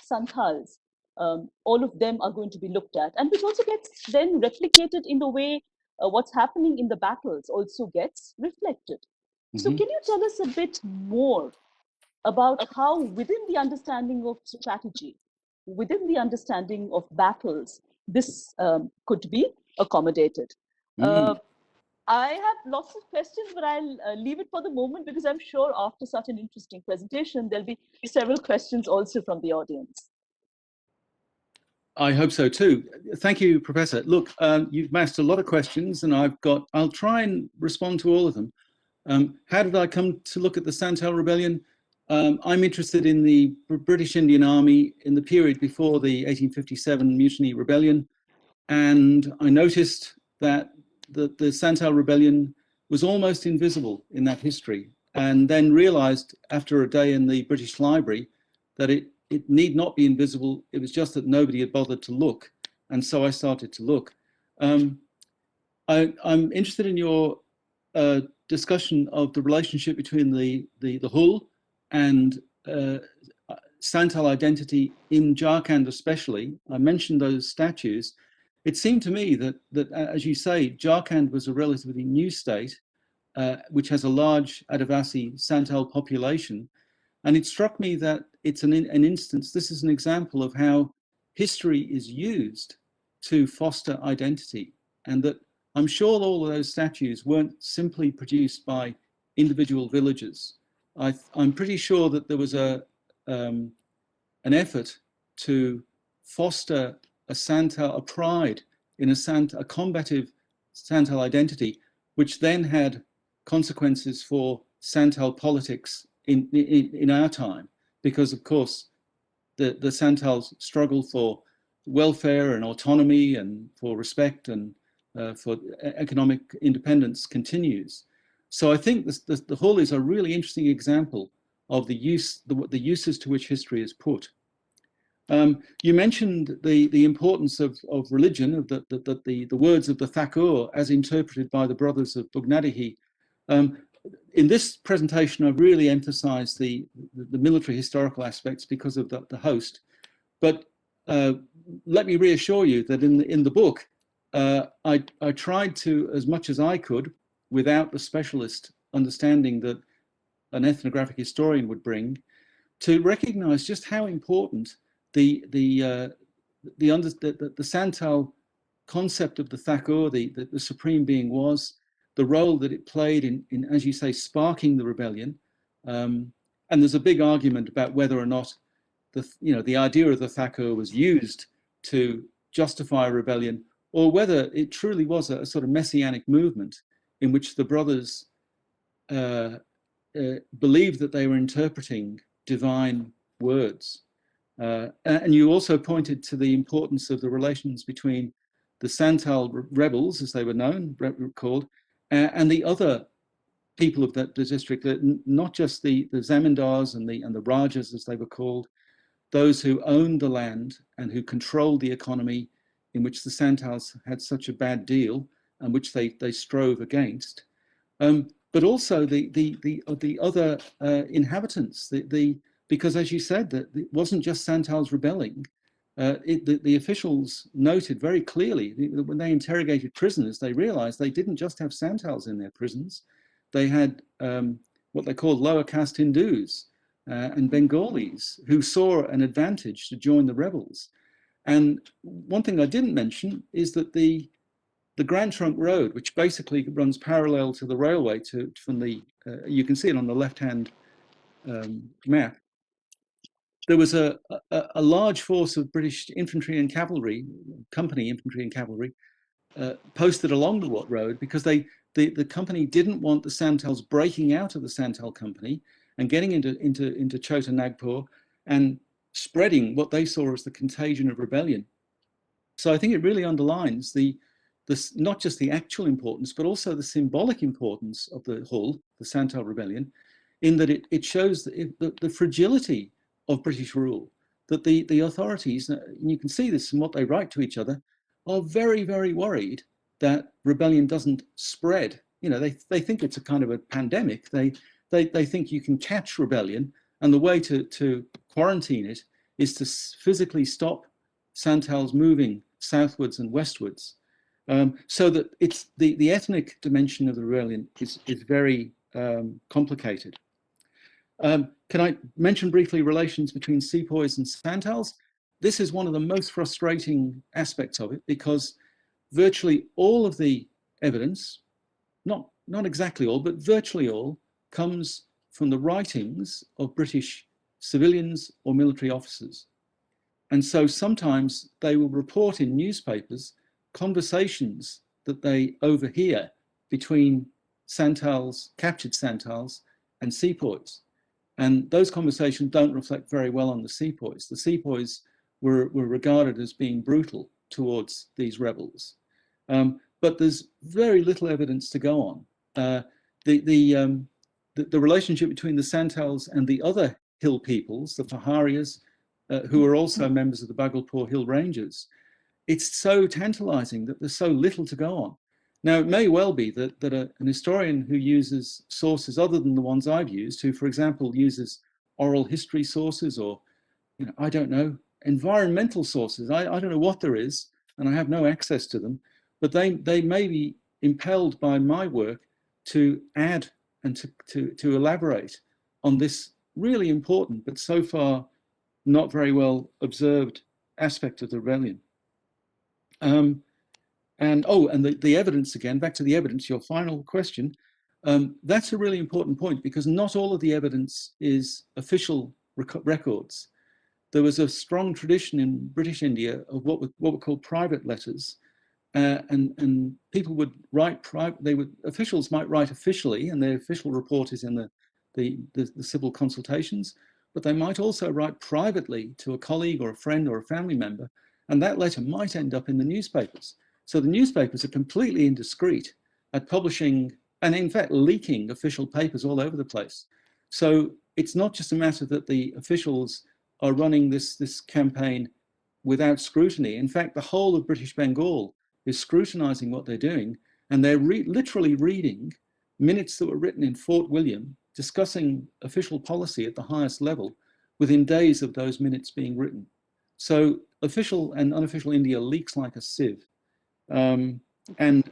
Santals, all of them are going to be looked at, and which also gets then replicated in the way what's happening in the battles also gets reflected. So can you tell us a bit more about how within the understanding of strategy, within the understanding of battles, this could be accommodated? I have lots of questions, but I'll leave it for the moment because I'm sure after such an interesting presentation, there'll be several questions also from the audience.
I hope so too. Thank you, Professor. Look, you've massed a lot of questions and I'll try and respond to all of them. How did I come to look at the Santal Rebellion? I'm interested in the British Indian Army in the period before the 1857 Mutiny Rebellion. And I noticed that the Santal Rebellion was almost invisible in that history, and then realized after a day in the British Library that it need not be invisible. It was just that nobody had bothered to look. And so I started to look. I'm interested in your discussion of the relationship between the Hul and Santal identity in Jharkhand especially. I mentioned those statues. It seemed to me that as you say, Jharkhand was a relatively new state, which has a large Adivasi Santal population. And it struck me that it's an instance, this is an example of how history is used to foster identity, and that I'm sure all of those statues weren't simply produced by individual villagers. I'm pretty sure that there was an effort to foster a pride in a combative Santal identity, which then had consequences for Santal politics in our time, because of course the Santals struggle for welfare and autonomy and for respect and for economic independence continues. So I think the Hul is a really interesting example of the uses to which history is put. You mentioned the importance of religion, of the words of the Thakur as interpreted by the brothers of Bugnadihi. In this presentation, I've really emphasized the military historical aspects because of the host. But let me reassure you that in the book, I tried to, as much as I could, without the specialist understanding that an ethnographic historian would bring, to recognize just how important the Santal concept of the Thakur, the supreme being, was, the role that it played in, as you say, sparking the rebellion. And there's a big argument about whether or not the idea of the Thakur was used to justify a rebellion, or whether it truly was a sort of messianic movement in which the brothers believed that they were interpreting divine words. And you also pointed to the importance of the relations between the Santal rebels, as they were called, and the other people of the district, not just the zamindars and the rajas, as they were called, those who owned the land and who controlled the economy, in which the Santals had such a bad deal and which they strove against, but also the other inhabitants, because as you said, that it wasn't just Santals rebelling. The officials noted very clearly when they interrogated prisoners, they realized they didn't just have Santals in their prisons. They had what they called lower caste Hindus, and Bengalis who saw an advantage to join the rebels. And one thing I didn't mention is that the Grand Trunk Road, which basically runs parallel to the railway from the, you can see it on the left-hand map, there was a large force of British infantry and cavalry, company infantry and cavalry, posted along the road because the company didn't want the Santals breaking out of the Santal company and getting into Chota Nagpur and spreading what they saw as the contagion of rebellion. So I think it really underlines not just the actual importance, but also the symbolic importance of the Hull, the Santal Rebellion, in that it shows the fragility of British rule, that the authorities, and you can see this in what they write to each other, are very, very worried that rebellion doesn't spread. You know, they think it's a kind of a pandemic. They think you can catch rebellion, and the way to quarantine it is to physically stop Santals moving southwards and westwards, so that it's the ethnic dimension of the rebellion is very complicated. Can I mention briefly relations between sepoys and Santals? This is one of the most frustrating aspects of it, because virtually all of the evidence, not exactly all, but virtually all, comes from the writings of British civilians or military officers. And so sometimes they will report in newspapers conversations that they overhear between Santals, captured Santals, and sepoys. And those conversations don't reflect very well on the sepoys. The sepoys were regarded as being brutal towards these rebels. But there's very little evidence to go on. The relationship between the Santals and the other hill peoples, the Terriers, who are also members of the Bhagalpur Hill Rangers, it's so tantalizing that there's so little to go on. Now, it may well be that an historian who uses sources other than the ones I've used, who, for example, uses oral history sources or, you know, I don't know, environmental sources, I don't know what there is, and I have no access to them, but they may be impelled by my work to add and to elaborate on this really important, but so far not very well observed aspect of the rebellion. And the evidence again, back to the evidence, your final question, that's a really important point, because not all of the evidence is official records. There was a strong tradition in British India of what were called private letters, and people would write officials might write officially, and their official report is in the civil consultations, but they might also write privately to a colleague or a friend or a family member, and that letter might end up in the newspapers. So the newspapers are completely indiscreet at publishing and in fact leaking official papers all over the place. So it's not just a matter that the officials are running this campaign without scrutiny. In fact, the whole of British Bengal is scrutinizing what they're doing, and they're literally reading minutes that were written in Fort William discussing official policy at the highest level within days of those minutes being written. So official and unofficial India leaks like a sieve. And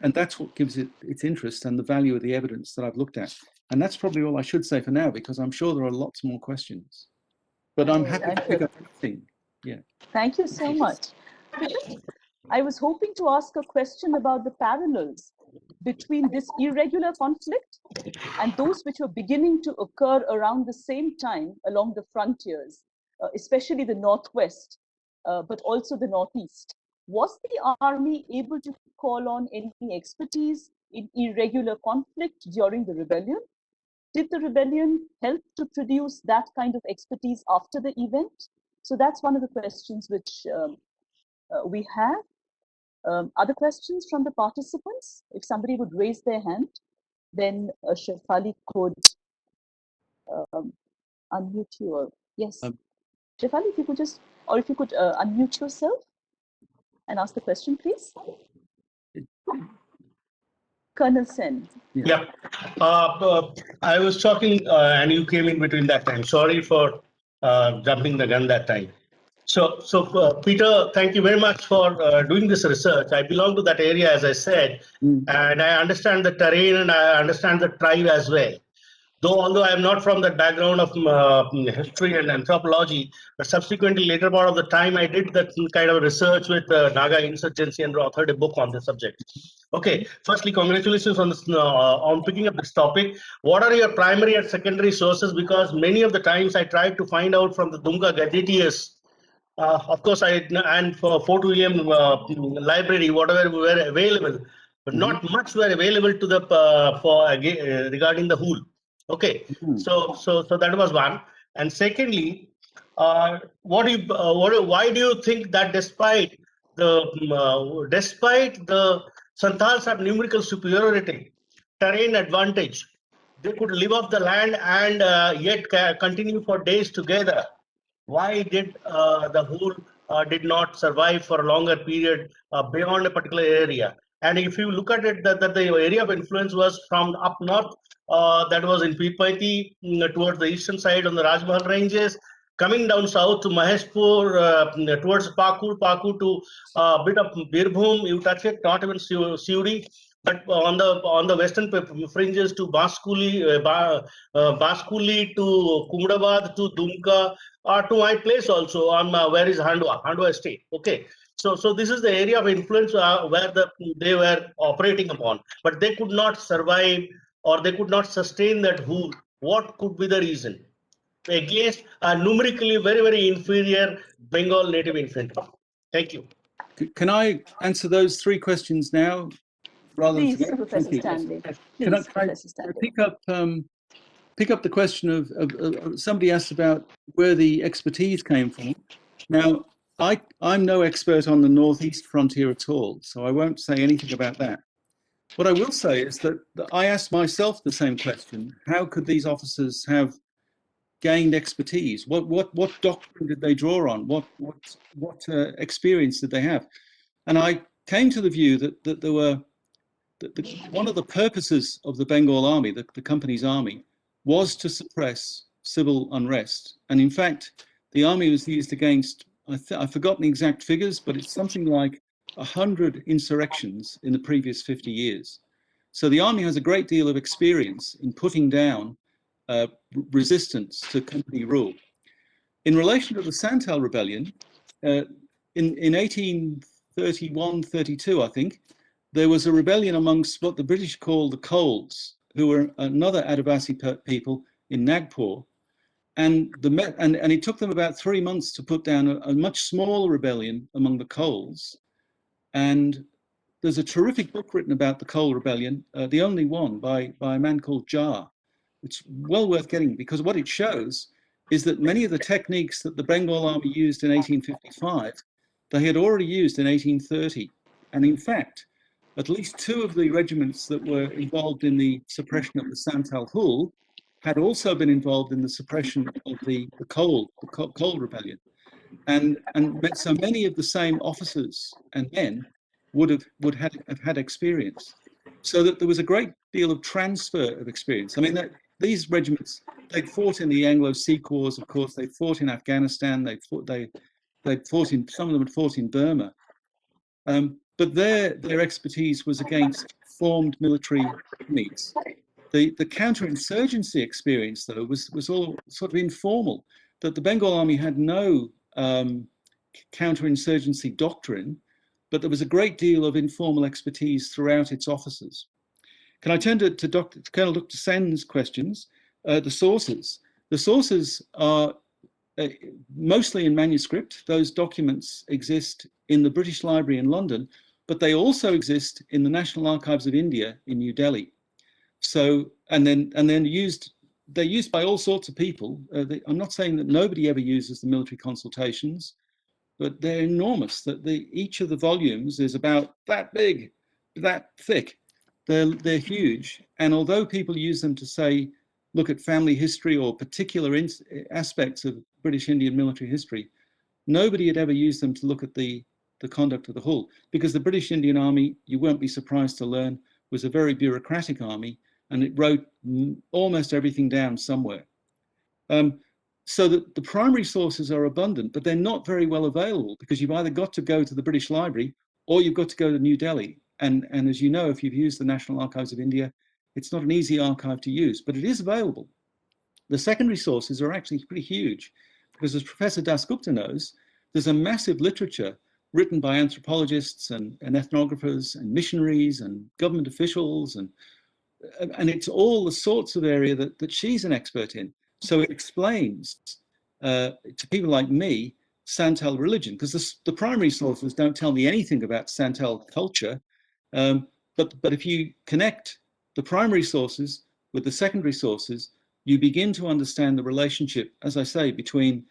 that's what gives it its interest and the value of the evidence that I've looked at. And that's probably all I should say for now, because I'm sure there are lots more questions. But I'm happy to pick up anything. Yeah.
Thank you so much. I was hoping to ask a question about the parallels between this irregular conflict and those which were beginning to occur around the same time along the frontiers, especially the northwest, but also the northeast. Was the army able to call on any expertise in irregular conflict during the rebellion? Did the rebellion help to produce that kind of expertise after the event? So that's one of the questions which we have. Other questions from the participants? If somebody would raise their hand, then Shefali could unmute you. Yes, Shefali, if you could just, or if you could unmute yourself and ask the question, please. Colonel Sen.
Yeah, I was talking and you came in between that time. Sorry for jumping the gun that time. So Peter, thank you very much for doing this research. I belong to that area, as I said, and I understand the terrain and I understand the tribe as well. Though, although I am not from that background of history and anthropology, but subsequently later part of the time I did that kind of research with Naga insurgency and authored a book on the subject. Okay, firstly, congratulations on this, on picking up this topic. What are your primary and secondary sources? Because many of the times I tried to find out from the Dunga Gadgetiers. Of course, and for 4-2M library, whatever were available, but not much were available to the regarding the whole. Okay, so that was one. And secondly, why do you think that despite the Santals have numerical superiority, terrain advantage, they could live off the land and yet continue for days together? Why did the whole did not survive for a longer period beyond a particular area? And if you look at it, that the area of influence was from up north, that was in Pipati, towards the eastern side on the Rajmahal ranges, coming down south to Maheshpur, towards Pakur to a bit of Birbhum, you touch it, not even Siuri, but on the western fringes to Baskuli, Baskuli to Kumdabad to Dumka, to my place also on where is Handwa Estate. Okay, so this is the area of influence where they were operating upon, but they could not survive or they could not sustain that whole. What could be the reason? Against a numerically very inferior Bengal native infantry. Thank you.
Can I answer those three questions now?
Please, Professor Stanley.
Can I pick up the question of somebody asked about where the expertise came from. Now, I'm no expert on the northeast frontier at all, so I won't say anything about that. What I will say is that I asked myself the same question: how could these officers have gained expertise? What doctrine did they draw on? What experience did they have? And I came to the view that there were one of the purposes of the Bengal army, the company's army, was to suppress civil unrest. And in fact, the army was used against, I've forgotten the exact figures, but it's something like 100 insurrections in the previous 50 years. So the army has a great deal of experience in putting down resistance to company rule. In relation to the Santal Rebellion, in 1831-32, I think, there was a rebellion amongst what the British called the Coles, who were another Adivasi people in Nagpur. And it took them about 3 months to put down a much smaller rebellion among the Coles. And there's a terrific book written about the Cole Rebellion, the only one by a man called Jar. It's well worth getting, because what it shows is that many of the techniques that the Bengal Army used in 1855, they had already used in 1830. And in fact, at least 2 of the regiments that were involved in the suppression of the Santal Hul had also been involved in the suppression of the Cole Rebellion. And so many of the same officers and men would have had experience. So that there was a great deal of transfer of experience. I mean, these regiments, they'd fought in the Anglo-Sikh Wars, of course, they fought in Afghanistan, they'd fought in, some of them had fought in Burma. But their expertise was against formed military armies. The counterinsurgency experience, though, was all sort of informal, that the Bengal Army had no counterinsurgency doctrine, but there was a great deal of informal expertise throughout its officers. Can I turn to Colonel Dr. Sen's questions? The sources. The sources are mostly in manuscript. Those documents exist in the British Library in London, but they also exist in the National Archives of India in New Delhi. So, and then they're used by all sorts of people. I'm not saying that nobody ever uses the military consultations, but they're enormous. That each of the volumes is about that big, that thick. They're huge. And although people use them to say, look at family history or particular aspects of British Indian military history, nobody had ever used them to look at the conduct of the whole, because the British Indian Army, you won't be surprised to learn, was a very bureaucratic army, and it wrote almost everything down somewhere. So that the primary sources are abundant, but they're not very well available, because you've either got to go to the British Library or you've got to go to New Delhi. And as you know, if you've used the National Archives of India, It's not an easy archive to use, but it is available. The secondary sources are actually pretty huge, because as Professor Dasgupta knows, there's a massive literature written by anthropologists and ethnographers and missionaries and government officials, and it's all the sorts of area that she's an expert in. So it explains to people like me Santal religion, because the primary sources don't tell me anything about Santal culture. But if you connect the primary sources with the secondary sources, you begin to understand the relationship, as I say, between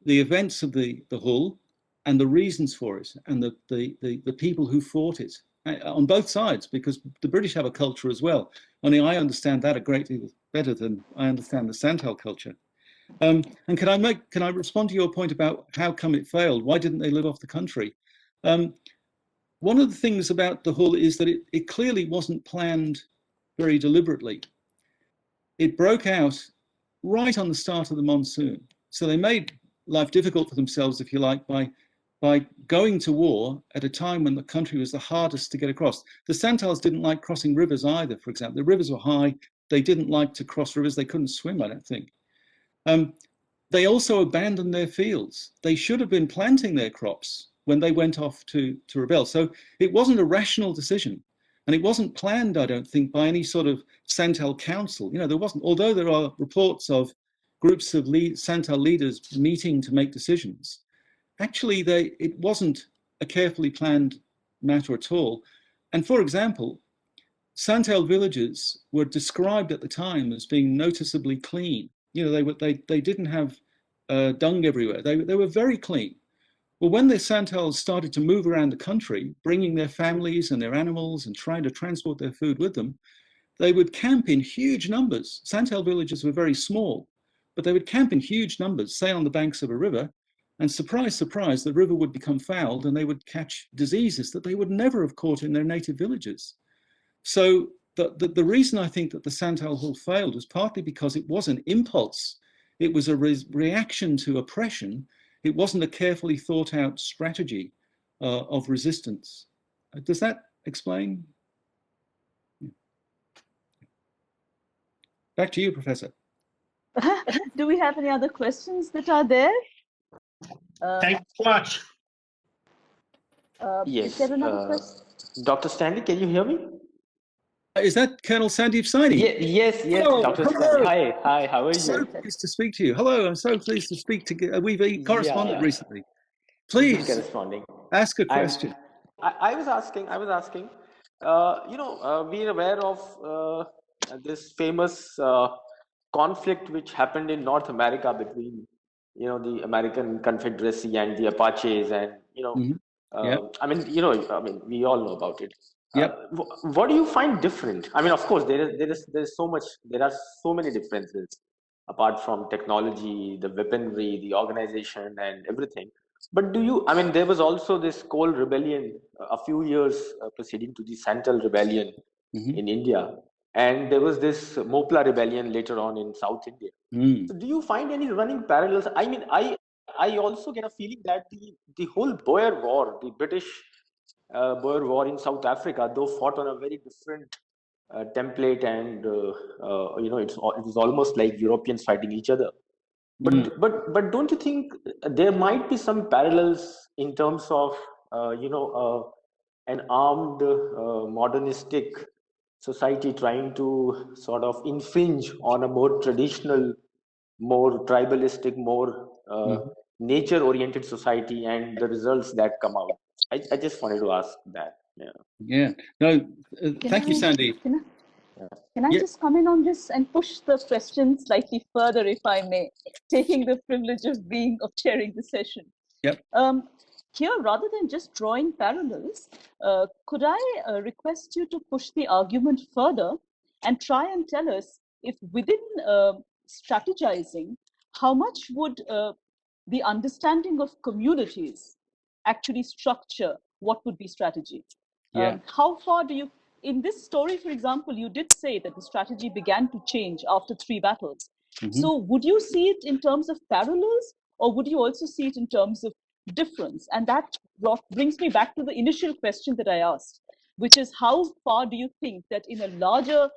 the events of the Hull and the reasons for it, and the people who fought it on both sides, because the British have a culture as well. Only I understand that a great deal better than I understand the Santal culture. And can I respond to your point about how come it failed? Why didn't they live off the country? One of the things about the Hull is that it clearly wasn't planned very deliberately. It broke out right on the start of the monsoon. So they made life difficult for themselves, if you like, by going to war at a time when the country was the hardest to get across. The Santals didn't like crossing rivers either, for example. The rivers were high. They didn't like to cross rivers. They couldn't swim, I don't think. They also abandoned their fields. They should have been planting their crops when they went off to rebel. So it wasn't a rational decision. And it wasn't planned, I don't think, by any sort of Santal council. There wasn't, although there are reports of groups of Santal leaders meeting to make decisions. Actually, it wasn't a carefully planned matter at all. And for example, Santal villages were described at the time as being noticeably clean. They didn't have dung everywhere. They were very clean. Well, when the Santals started to move around the country, bringing their families and their animals and trying to transport their food with them, they would camp in huge numbers. Santal villages were very small, but they would camp in huge numbers, say on the banks of a river, and surprise, surprise, the river would become fouled and they would catch diseases that they would never have caught in their native villages. So the reason I think that the Santal Hull failed was partly because it was an impulse. It was a reaction to oppression. It wasn't a carefully thought out strategy of resistance. Does that explain? Yeah. Back to you, Professor.
Do we have any other questions that are there?
Thank you so much.
Yes.
Is there another question?
Dr. Stanley, can you hear me?
Is that Colonel Sandeep Saini?
Yes,
Hello,
Dr.
hello.
Stanley. Hi, how are you?
So pleased to speak to you. Hello, I'm so pleased to speak to. We've corresponded recently. Please
corresponding.
ask a question.
I was asking, we're aware of this famous conflict which happened in North America between, the American Confederacy and the Apaches, and, we all know about it.
Yep.
What do you find different? I mean, of course, there are so many differences apart from technology, the weaponry, the organization, and everything. But there was also this coal rebellion a few years preceding to the Santal Rebellion in India. And there was this Mopla rebellion later on in South India. So do you find any running parallels? I mean, I also get a feeling that the whole Boer War, the British Boer War in South Africa, though fought on a very different template, and it was almost like Europeans fighting each other. But don't you think there might be some parallels in terms of an armed modernistic society trying to sort of infringe on a more traditional, more tribalistic, more nature-oriented society, and the results that come out? I just wanted to ask that.
Yeah. No. Thank you, Sandy.
Can I just come in on this and push the question slightly further, if I may, taking the privilege of chairing the session?
Yep.
Here, rather than just drawing parallels, could I request you to push the argument further and try and tell us if within strategizing, how much would the understanding of communities actually structure what would be strategy? How far do you, in this story, for example, you did say that the strategy began to change after 3 battles. So would you see it in terms of parallels, or would you also see it in terms of difference? And that brings me back to the initial question that I asked, which is how far do you think that in a larger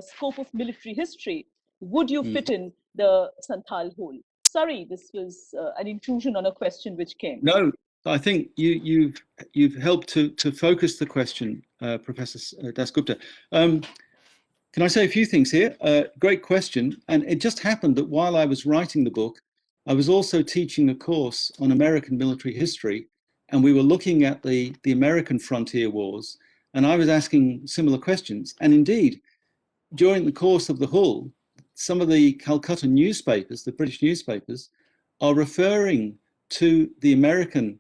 scope of military history, would you fit in the Santal whole? Sorry, this was an intrusion on a question which came.
No, I think you've helped to focus the question, Professor Dasgupta. Can I say a few things here? Great question. And it just happened that while I was writing the book, I was also teaching a course on American military history, and we were looking at the American frontier wars, and I was asking similar questions. And indeed, during the course of the Hull, some of the Calcutta newspapers, the British newspapers, are referring to the American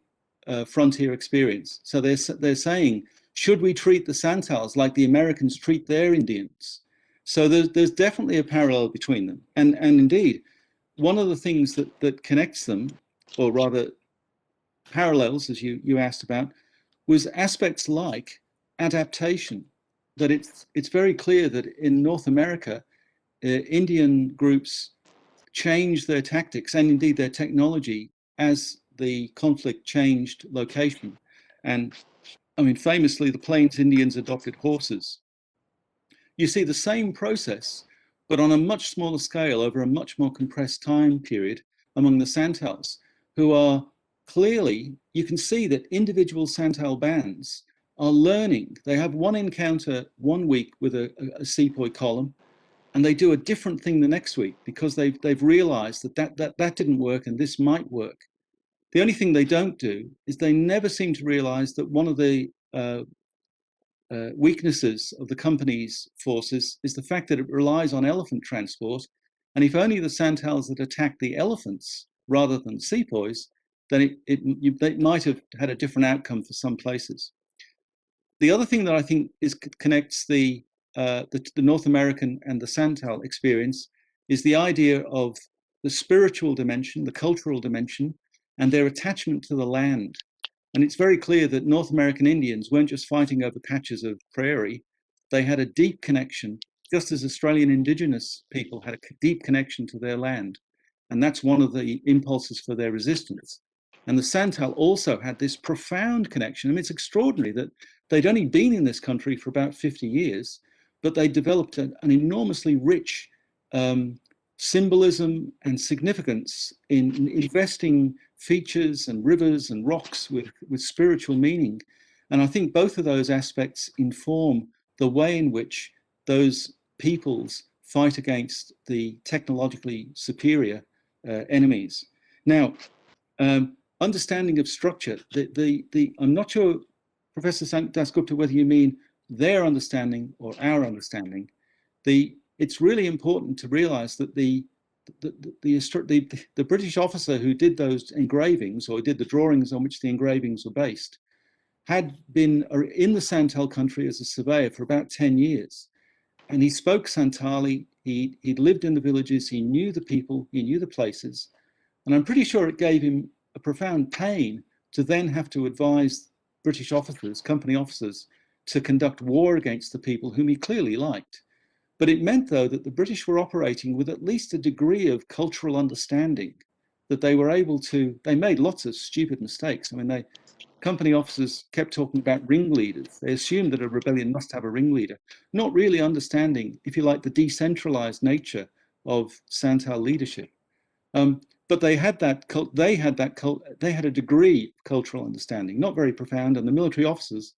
frontier experience. So they're saying, should we treat the Santals like the Americans treat their Indians? So there's definitely a parallel between them. And indeed, one of the things that connects them, or rather parallels, as you asked about, was aspects like adaptation. That it's very clear that in North America, Indian groups changed their tactics and indeed their technology as the conflict changed location. And I mean, famously, the Plains Indians adopted horses. You see the same process, but on a much smaller scale over a much more compressed time period among the Santals, who are clearly, you can see that individual Santal bands are learning. They have one encounter one week with a sepoy column, and they do a different thing the next week because they've realized that didn't work and this might work. The only thing they don't do is they never seem to realize that one of the weaknesses of the company's forces is the fact that it relies on elephant transport. And if only the Santals had attacked the elephants rather than sepoys, then it might have had a different outcome for some places. The other thing that I think connects the North American and the Santal experience is the idea of the spiritual dimension, the cultural dimension, and their attachment to the land. And it's very clear that North American Indians weren't just fighting over patches of prairie. They had a deep connection, just as Australian Indigenous people had a deep connection to their land. And that's one of the impulses for their resistance. And the Santal also had this profound connection. I mean, it's extraordinary that they'd only been in this country for about 50 years, but they developed an enormously rich symbolism and significance in investing features and rivers and rocks with spiritual meaning. And I think both of those aspects inform the way in which those peoples fight against the technologically superior enemies. Now, understanding of structure, I'm not sure, Professor Dasgupta, whether you mean their understanding or our understanding. It's really important to realize that the British officer who did those engravings or did the drawings on which the engravings were based had been in the Santal country as a surveyor for about 10 years. And he spoke Santali, he'd lived in the villages, he knew the people, he knew the places. And I'm pretty sure it gave him a profound pain to then have to advise British officers, company officers, to conduct war against the people whom he clearly liked. But it meant, though, that the British were operating with at least a degree of cultural understanding, that they were able to, they made lots of stupid mistakes. I mean, company officers kept talking about ringleaders. They assumed that a rebellion must have a ringleader, not really understanding, if you like, the decentralized nature of Santal leadership. But they had a degree of cultural understanding, not very profound, and the military officers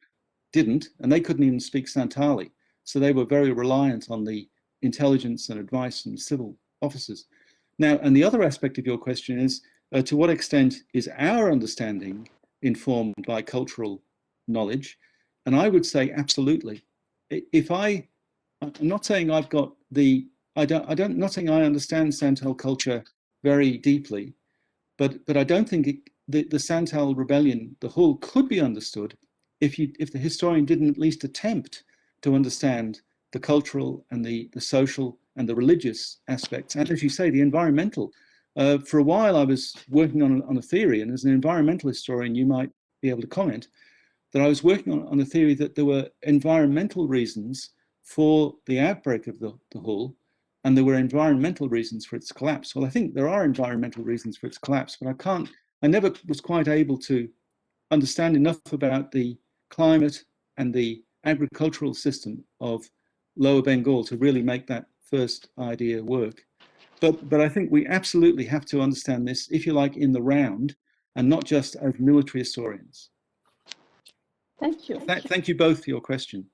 didn't, and they couldn't even speak Santali. So they were very reliant on the intelligence and advice from civil officers. Now, and the other aspect of your question is, to what extent is our understanding informed by cultural knowledge? And I would say absolutely. I'm not saying I've got not saying I understand Santal culture very deeply, but I don't think the Santal Rebellion, the whole, could be understood if the historian didn't at least attempt to understand the cultural and the social and the religious aspects, and as you say, the environmental. For a while, I was working on a theory, and as an environmental historian, you might be able to comment that I was working on a theory that there were environmental reasons for the outbreak of the Hull, and there were environmental reasons for its collapse. Well, I think there are environmental reasons for its collapse, but I never was quite able to understand enough about the climate and the agricultural system of Lower Bengal to really make that first idea work. But I think we absolutely have to understand this, if you like, in the round, and not just as military historians.
Thank you.
Thank you both for your question.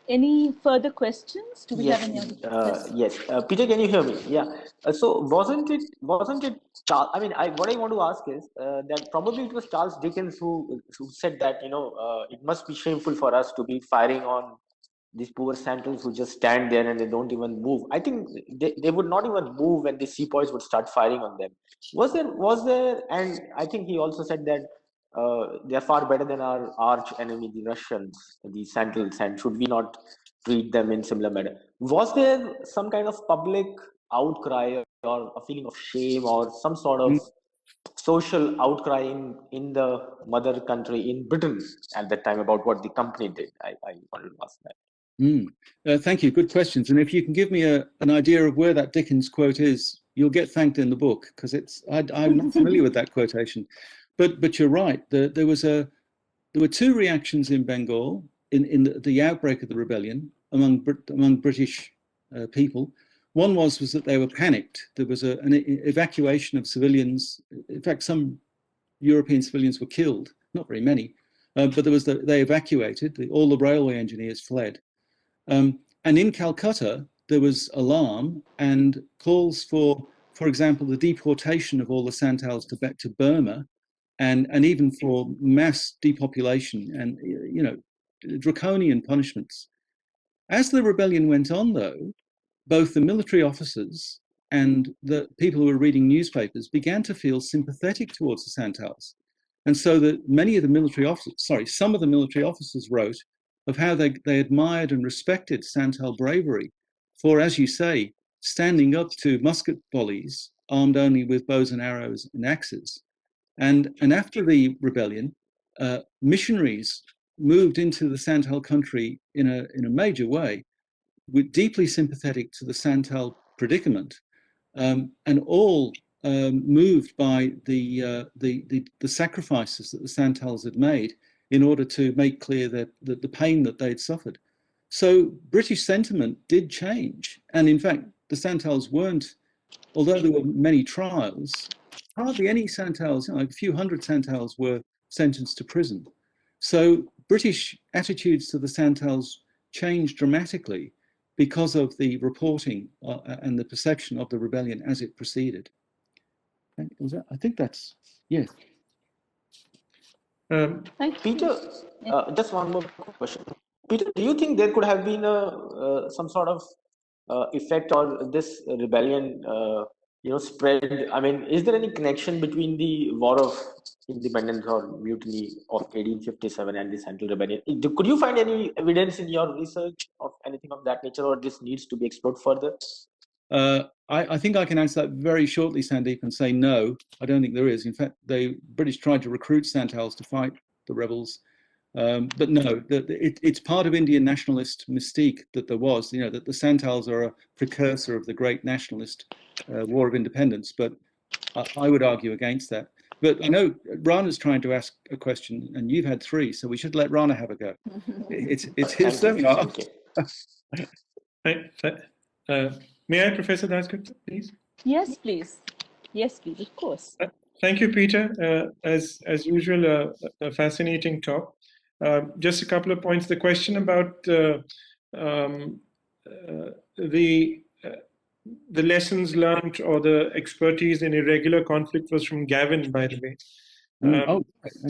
Any further questions? Do we
Yes,
have any other
yes. Peter, can you hear me? Yeah. So wasn't it Charles? I mean, what I want to ask is that probably it was Charles Dickens who said that, you know, it must be shameful for us to be firing on these poor Santals who just stand there and they don't even move. I think they would not even move when the sepoys would start firing on them. Was there, and I think he also said that they are far better than our arch enemy, the Russians, the Santals, and should we not treat them in similar manner? Was there some kind of public outcry or a feeling of shame or some sort of social outcry in the mother country in Britain at that time about what the company did? I wanted to ask that.
Thank you. Good questions. And if you can give me an idea of where that Dickens quote is, you'll get thanked in the book, because I'm not familiar with that quotation. But you're right. There were two reactions in Bengal in the outbreak of the rebellion among British people. One was that they were panicked. There was an evacuation of civilians. In fact, some European civilians were killed, not very many, but they evacuated. All the railway engineers fled. And in Calcutta, there was alarm and calls for example, the deportation of all the Santals to Burma, and even for mass depopulation and, you know, draconian punishments. As the rebellion went on, though, both the military officers and the people who were reading newspapers began to feel sympathetic towards the Santals. And so that many of the military officers, some of the military officers wrote of how they admired and respected Santal bravery for, as you say, standing up to musket volleys armed only with bows and arrows and axes. And after the rebellion, missionaries moved into the Santal country in a major way, with deeply sympathetic to the Santal predicament, and all moved by the sacrifices that the Santals had made in order to make clear that the pain that they'd suffered. So British sentiment did change, and in fact, the Santals weren't, although there were many trials, hardly any Santals, you know, a few hundred Santals were sentenced to prison. So British attitudes to the Santals changed dramatically because of the reporting and the perception of the rebellion as it proceeded. I think that's, yes.
Peter, just one more question. Peter, do you think there could have been some sort of effect or this rebellion, you know, spread? I mean, is there any connection between the War of Independence or Mutiny of 1857 and the Santal Rebellion? Could you find any evidence in your research of anything of that nature, or this needs to be explored further?
I think I can answer that very shortly, Sandeep, and say no, I don't think there is. In fact, the British tried to recruit Santals to fight the rebels. But no, it's part of Indian nationalist mystique that there was, you know, that the Santals are a precursor of the great nationalist War of Independence. But I would argue against that. But I know Rana's trying to ask a question, and you've had three, so we should let Rana have a go. It's his seminar.
May I, Professor Dasgupta, please?
Yes, please. Yes, please, of course.
Thank you, Peter. As usual, a fascinating talk. Just a couple of points. The question about the lessons learned or the expertise in irregular conflict was from Gavin, by the way.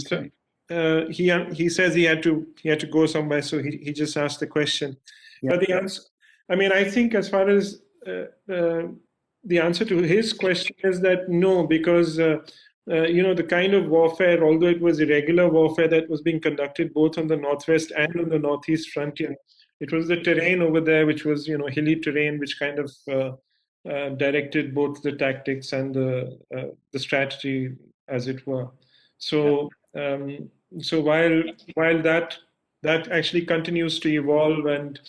Okay. So he says he had to go somewhere, so he just asked the question. Yeah. But the answer, I mean, I think as far as the answer to his question is that no, because you know, the kind of warfare, although it was irregular warfare that was being conducted both on the northwest and on the northeast frontier, it was the terrain over there, which was, you know, hilly terrain, which kind of directed both the tactics and the strategy, as it were. So so while that actually continues to evolve and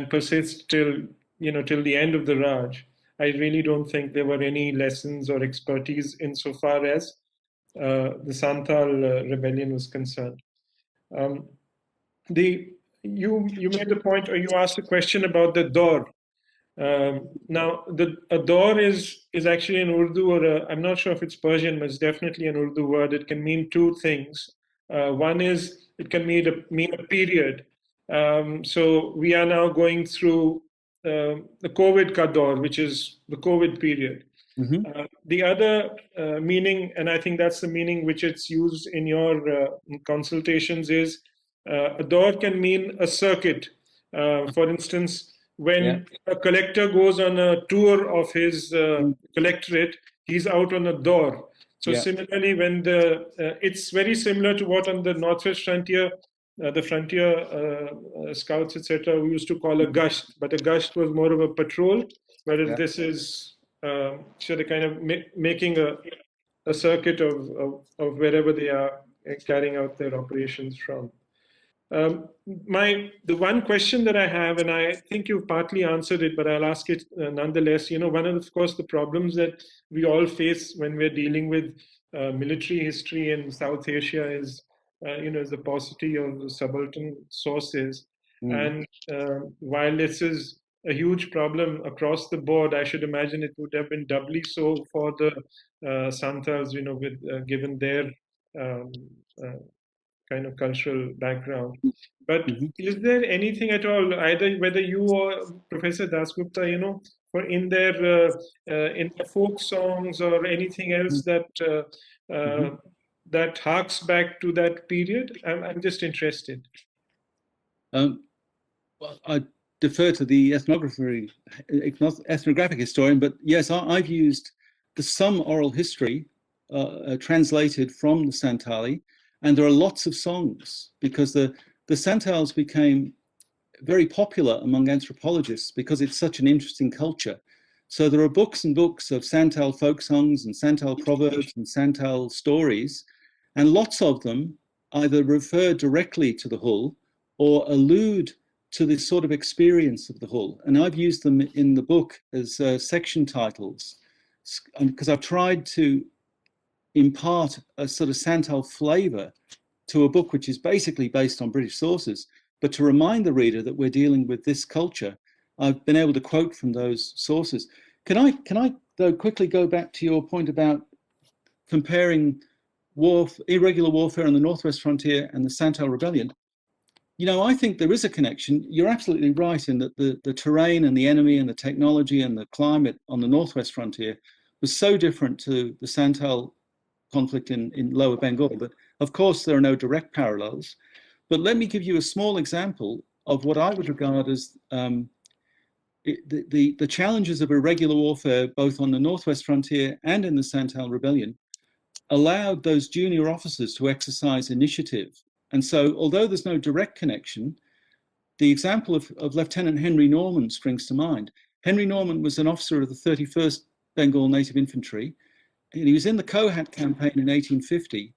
persist till, you know, till the end of the Raj, I really don't think there were any lessons or expertise insofar as the Santal rebellion was concerned. The you made the point, or you asked a question about the door. Now, a door is actually an Urdu, or I'm not sure if it's Persian, but it's definitely an Urdu word. It can mean two things. One is it can mean a period. So we are now going through the COVID ka door, which is the COVID period. The other meaning, and I think that's the meaning which it's used in your consultations, is a door can mean a circuit. For instance, when a collector goes on a tour of his collectorate, he's out on a door. So similarly, when it's very similar to what on the Northwest frontier, the frontier scouts, etc., we used to call a gasht, but a gasht was more of a patrol, whereas this is so they're kind of making a circuit of wherever they are carrying out their operations from. The one question that I have, and I think you've partly answered it, but I'll ask it nonetheless. One of course, the problems that we all face when we're dealing with military history in South Asia is, is the paucity of subaltern sources. And while this is a huge problem across the board, I should imagine it would have been doubly so for the Santals, with given their kind of cultural background. But is there anything at all, either whether you or Professor Dasgupta, for in their folk songs or anything else that that harks back to that period? I'm just interested.
Well, I defer to the ethnographic historian, but yes, I've used some oral history translated from the Santali, and there are lots of songs because the Santals became very popular among anthropologists because it's such an interesting culture. So there are books and books of Santal folk songs and Santal proverbs and Santal stories, and lots of them either refer directly to the Hull or allude to this sort of experience of the Hull. And I've used them in the book as section titles because I've tried to impart a sort of Santal flavor to a book which is basically based on British sources, but to remind the reader that we're dealing with this culture. I've been able to quote from those sources. Can I though quickly go back to your point about comparing irregular warfare on the Northwest frontier and the Santal Rebellion? I think there is a connection. You're absolutely right in that the terrain and the enemy and the technology and the climate on the Northwest frontier was so different to the Santal conflict in Lower Bengal that, of course, there are no direct parallels. But let me give you a small example of what I would regard as the challenges of irregular warfare, both on the Northwest frontier and in the Santal Rebellion, allowed those junior officers to exercise initiative. And so, although there's no direct connection, the example of Lieutenant Henry Norman springs to mind. Henry Norman was an officer of the 31st Bengal Native Infantry. And he was in the Kohat campaign in 1850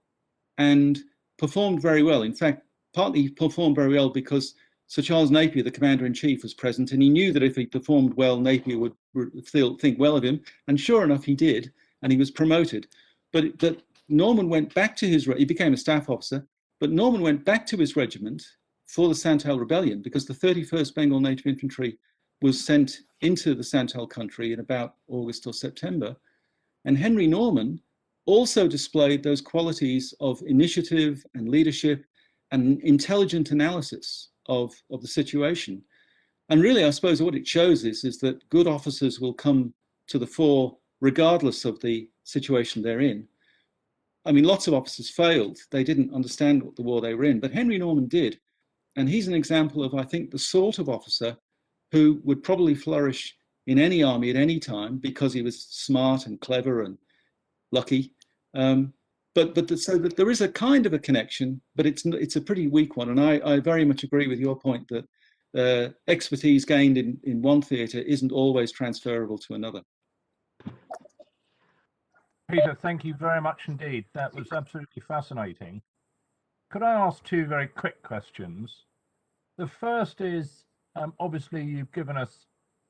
and performed very well. In fact, partly he performed very well because Sir Charles Napier, the commander-in-chief, was present, and he knew that if he performed well, Napier would think well of him. And sure enough, he did, and he was promoted. But Norman went back to he became a staff officer, but Norman went back to his regiment for the Santal Rebellion because the 31st Bengal Native Infantry was sent into the Santal country in about August or September. And Henry Norman also displayed those qualities of initiative and leadership and intelligent analysis of the situation. And really, I suppose what it shows is that good officers will come to the fore regardless of the situation they're in. I mean, lots of officers failed. They didn't understand what the war they were in, but Henry Norman did. And he's an example of, I think, the sort of officer who would probably flourish in any army at any time because he was smart and clever and lucky. So that there is a kind of a connection, but it's a pretty weak one. And I very much agree with your point that expertise gained in one theatre isn't always transferable to another.
Peter, thank you very much indeed. That was absolutely fascinating. Could I ask two very quick questions? The first is, obviously you've given us,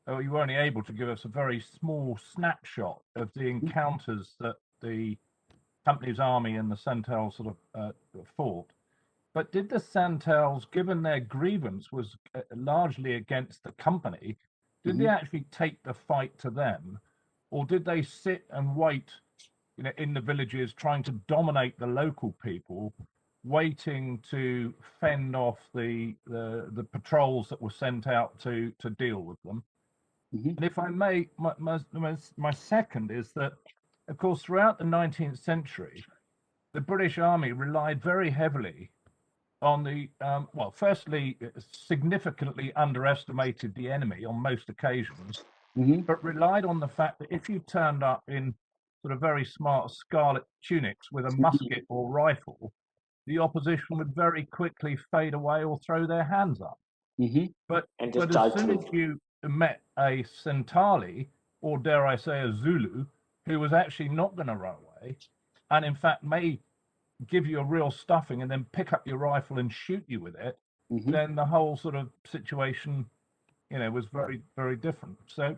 or you were only able to give us a very small snapshot of the encounters that the company's army and the Santel sort of fought. But did the Santels, given their grievance was largely against the company, did they actually take the fight to them, or did they sit and wait, you know, in the villages, trying to dominate the local people, waiting to fend off the patrols that were sent out to deal with them? And if I may, my second is that, of course, throughout the 19th century, the British Army relied very heavily on the, well, firstly, significantly underestimated the enemy on most occasions, but relied on the fact that if you turned up in sort of very smart scarlet tunics with a musket or rifle, the opposition would very quickly fade away or throw their hands up. But
And just
as
charge
soon as
through.
you met a Santali, or dare I say a Zulu, who was actually not going to run away, and in fact may give you a real stuffing and then pick up your rifle and shoot you with it, then the whole sort of situation, you know, was very, very different. So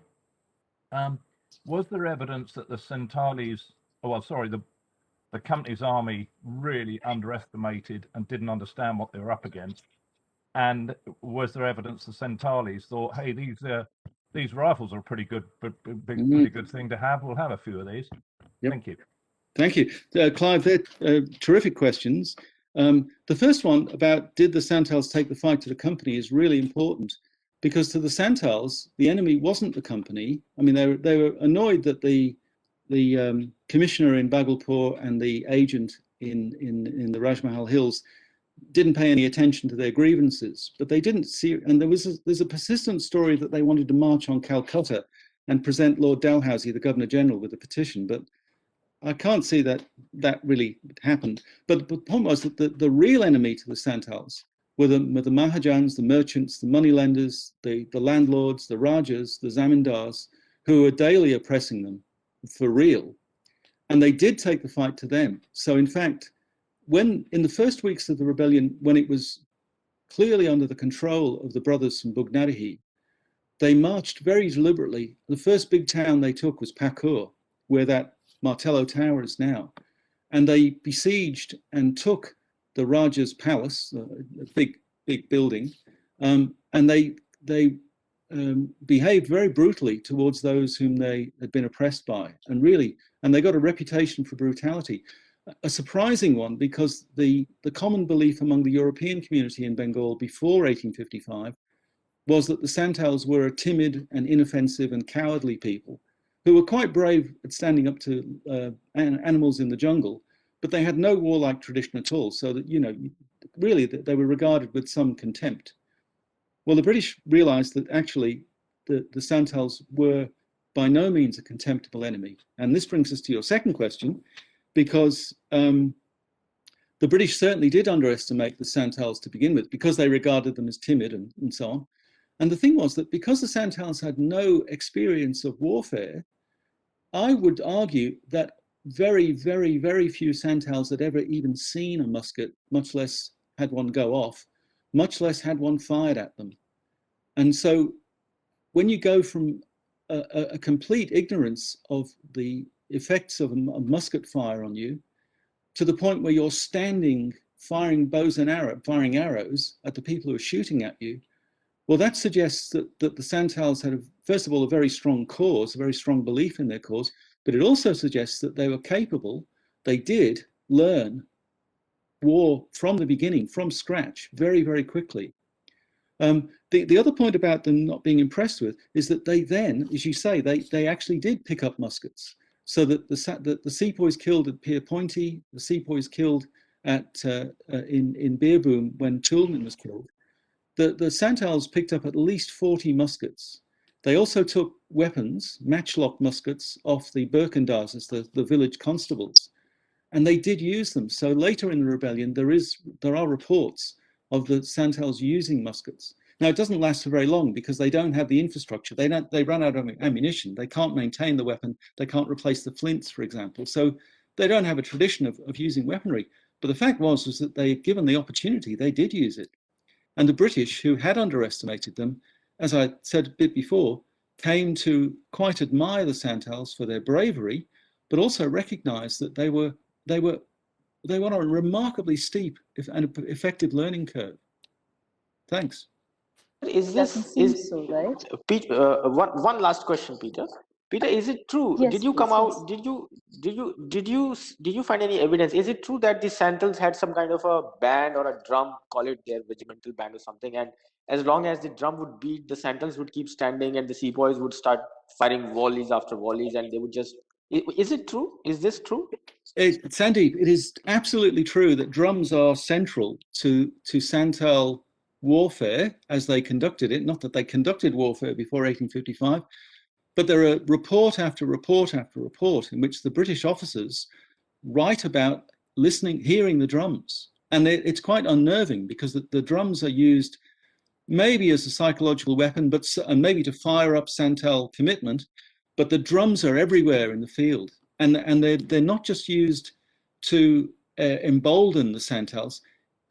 was there evidence that the Santalis, oh, well, sorry, the company's army really underestimated and didn't understand what they were up against? And was there evidence the Santalis thought, hey, these rifles are a pretty good thing to have. We'll have a few of these. Thank you.
Thank you. Clive, they're terrific questions. The first one about did the Santals take the fight to the company is really important, because to the Santals, the enemy wasn't the company. I mean, they were annoyed that the commissioner in Bhagalpur and the agent in the Rajmahal Hills didn't pay any attention to their grievances, but they didn't see, and there's a persistent story that they wanted to march on Calcutta and present Lord Dalhousie, the Governor General, with a petition, but I can't see that really happened. But the point was that the real enemy to the Santals were the Mahajans, the merchants, the moneylenders, the landlords, the Rajas, the Zamindars, who were daily oppressing them for real. And they did take the fight to them. So in fact, when in the first weeks of the rebellion, when it was clearly under the control of the brothers from Bugnarihi, they marched very deliberately. The first big town they took was Pakur, where that Martello Tower is now. And they besieged and took the Raja's palace, a big building, and they behaved very brutally towards those whom they had been oppressed by. And they got a reputation for brutality. A surprising one, because the common belief among the European community in Bengal before 1855 was that the Santals were a timid and inoffensive and cowardly people who were quite brave at standing up to animals in the jungle, but they had no warlike tradition at all. So that, you know, really they were regarded with some contempt. Well, the British realized that actually the Santals were by no means a contemptible enemy. And this brings us to your second question, because the British certainly did underestimate the Santals to begin with, because they regarded them as timid and so on. And the thing was that because the Santals had no experience of warfare, I would argue that very, very, very few Santals had ever even seen a musket, much less had one go off, much less had one fired at them. And so when you go from a complete ignorance of the effects of a musket fire on you to the point where you're standing firing bows and firing arrows at the people who are shooting at you, well, that suggests that the Santals had, first of all, a very strong cause, a very strong belief in their cause, but it also suggests that they were capable, they did learn war from the beginning, from scratch, very, very quickly. The other point about them not being impressed with is that they then, as you say, they actually did pick up muskets. So that the sepoys killed at Pier Pointy, the sepoys killed at in Beerboom when Toulmin was killed, the Santals picked up at least 40 muskets. They also took weapons, matchlock muskets, off the Burkendazes, the village constables, and they did use them. So later in the rebellion, there are reports of the Santals using muskets. Now, it doesn't last for very long because they don't have the infrastructure. They run out of ammunition. They can't maintain the weapon. They can't replace the flints, for example. So they don't have a tradition of using weaponry. But the fact was that they, given the opportunity, they did use it. And the British, who had underestimated them, as I said a bit before, came to quite admire the Santals for their bravery, but also recognized that they were they were on a remarkably steep and effective learning curve. Thanks.
Is
Doesn't
this
seem
is
so, right?
one last question, Peter? Peter, is it true?
Yes,
Did you
please,
come
yes.
out? Did you find any evidence? Is it true that the Santals had some kind of a band or a drum, call it their regimental band or something, and as long as the drum would beat, the Santals would keep standing, and the sepoys would start firing volleys after volleys, and they would just. Is it true? Is this true?
Sandeep, it is absolutely true that drums are central to Santal warfare as they conducted it. Not that they conducted warfare before 1855, but there are report after report after report in which the British officers write about hearing the drums. And it's quite unnerving because the drums are used maybe as a psychological weapon, and maybe to fire up Santal commitment, but the drums are everywhere in the field. And they're not just used to embolden the Santals.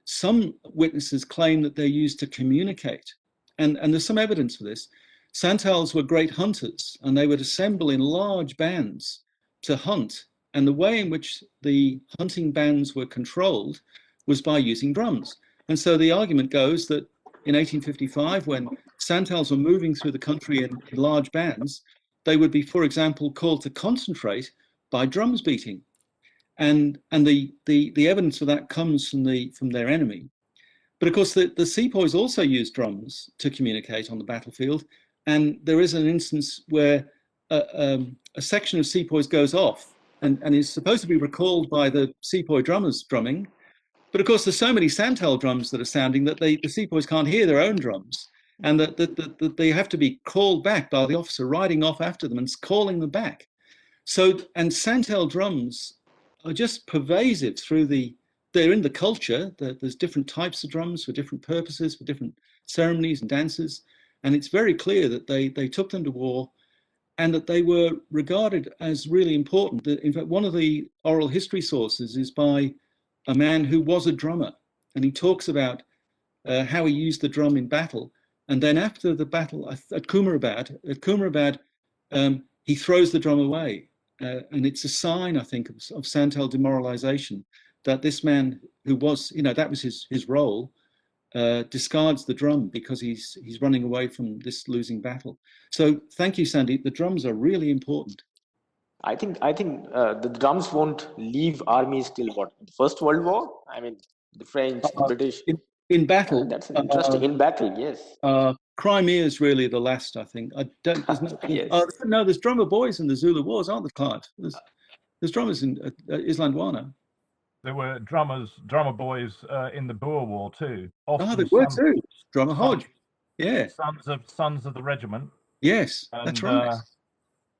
Some witnesses claim that they're used to communicate. And there's some evidence for this. Santals were great hunters, and they would assemble in large bands to hunt. And the way in which the hunting bands were controlled was by using drums. And so the argument goes that in 1855, when Santals were moving through the country in large bands, they would be, for example, called to concentrate by drums beating. And the evidence for that comes from their enemy. But of course, the sepoys also use drums to communicate on the battlefield. And there is an instance where a section of sepoys goes off and is supposed to be recalled by the sepoy drummers drumming. But of course, there's so many Santal drums that are sounding that the sepoys can't hear their own drums. And that they have to be called back by the officer riding off after them and calling them back. And Santal drums are just pervasive they're in the culture. There's different types of drums for different purposes, for different ceremonies and dances. And it's very clear that they took them to war and that they were regarded as really important. In fact, one of the oral history sources is by a man who was a drummer. And he talks about how he used the drum in battle. And then after the battle at Kumrabad, he throws the drum away. And it's a sign, I think, of Santal demoralization, that this man who was, that was his role, discards the drum because he's running away from this losing battle. So thank you, Sandeep. The drums are really important.
I think the drums won't leave armies till what? The First World War? I mean, the French, the British.
In battle.
That's interesting. In battle, yes.
Crimea is really the last, I think.
Yes.
No, there's drummer boys in the Zulu Wars, aren't there, Clive? There's drummers in Islandwana.
There were drummer boys in the Boer War too.
There were too. Drummer Hodge. Yeah.
Sons of the regiment.
Yes, that's right.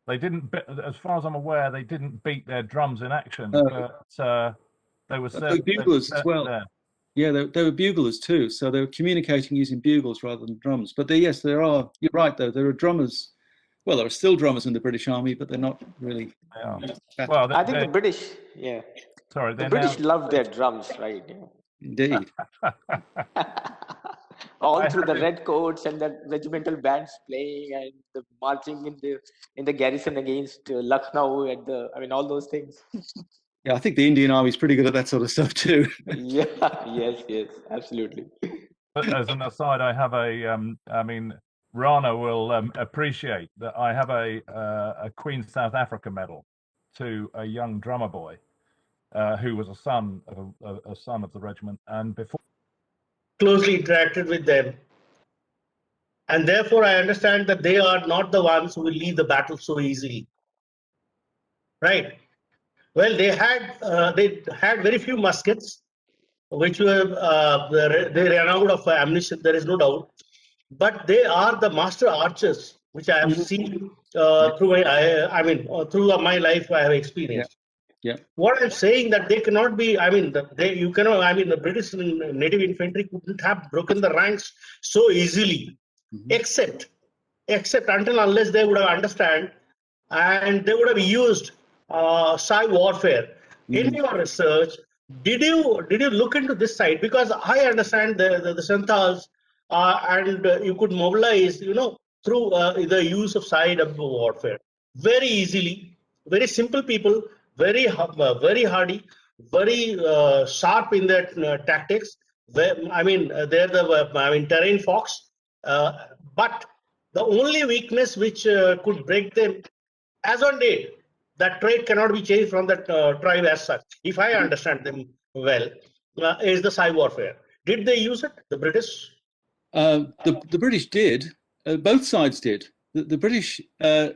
They didn't, as far as I'm aware, they didn't beat their drums in action, but they were
buglers as well.
There.
Yeah, they were buglers too, so they were communicating using bugles rather than drums. But yes, there are. You're right, though. There are drummers. Well, there are still drummers in the British Army, but they're not really.
Well,
I think the British. Yeah.
Sorry,
the British love their drums, right? Yeah.
Indeed.
All through the red coats and the regimental bands playing and the marching in the garrison against Lucknow and all those things.
Yeah, I think the Indian Army is pretty good at that sort of stuff too.
Yeah, yes, absolutely.
But as an aside, I have Rana will appreciate that I have a Queen South Africa medal to a young drummer boy who was a son of the regiment, and before
closely interacted with them, and therefore I understand that they are not the ones who will leave the battle so easily, right? Well, they had very few muskets, which were they ran out of ammunition. There is no doubt, but they are the master archers, which I have seen through my life. I have experienced.
Yeah.
What I'm saying that they cannot be. The British native infantry couldn't have broken the ranks so easily, except until unless they would have understand, and they would have used psi warfare. In your research, did you look into this side? Because I understand the Santals, and you could mobilize, through the use of psi warfare very easily. Very simple people, very hardy. very sharp in their tactics. They're the terrain fox. But the only weakness which could break them, as on date, that trait cannot be changed from that tribe as such, if I understand them well, is the cyber warfare. Did they use it, the British?
The British did. Both sides did. The British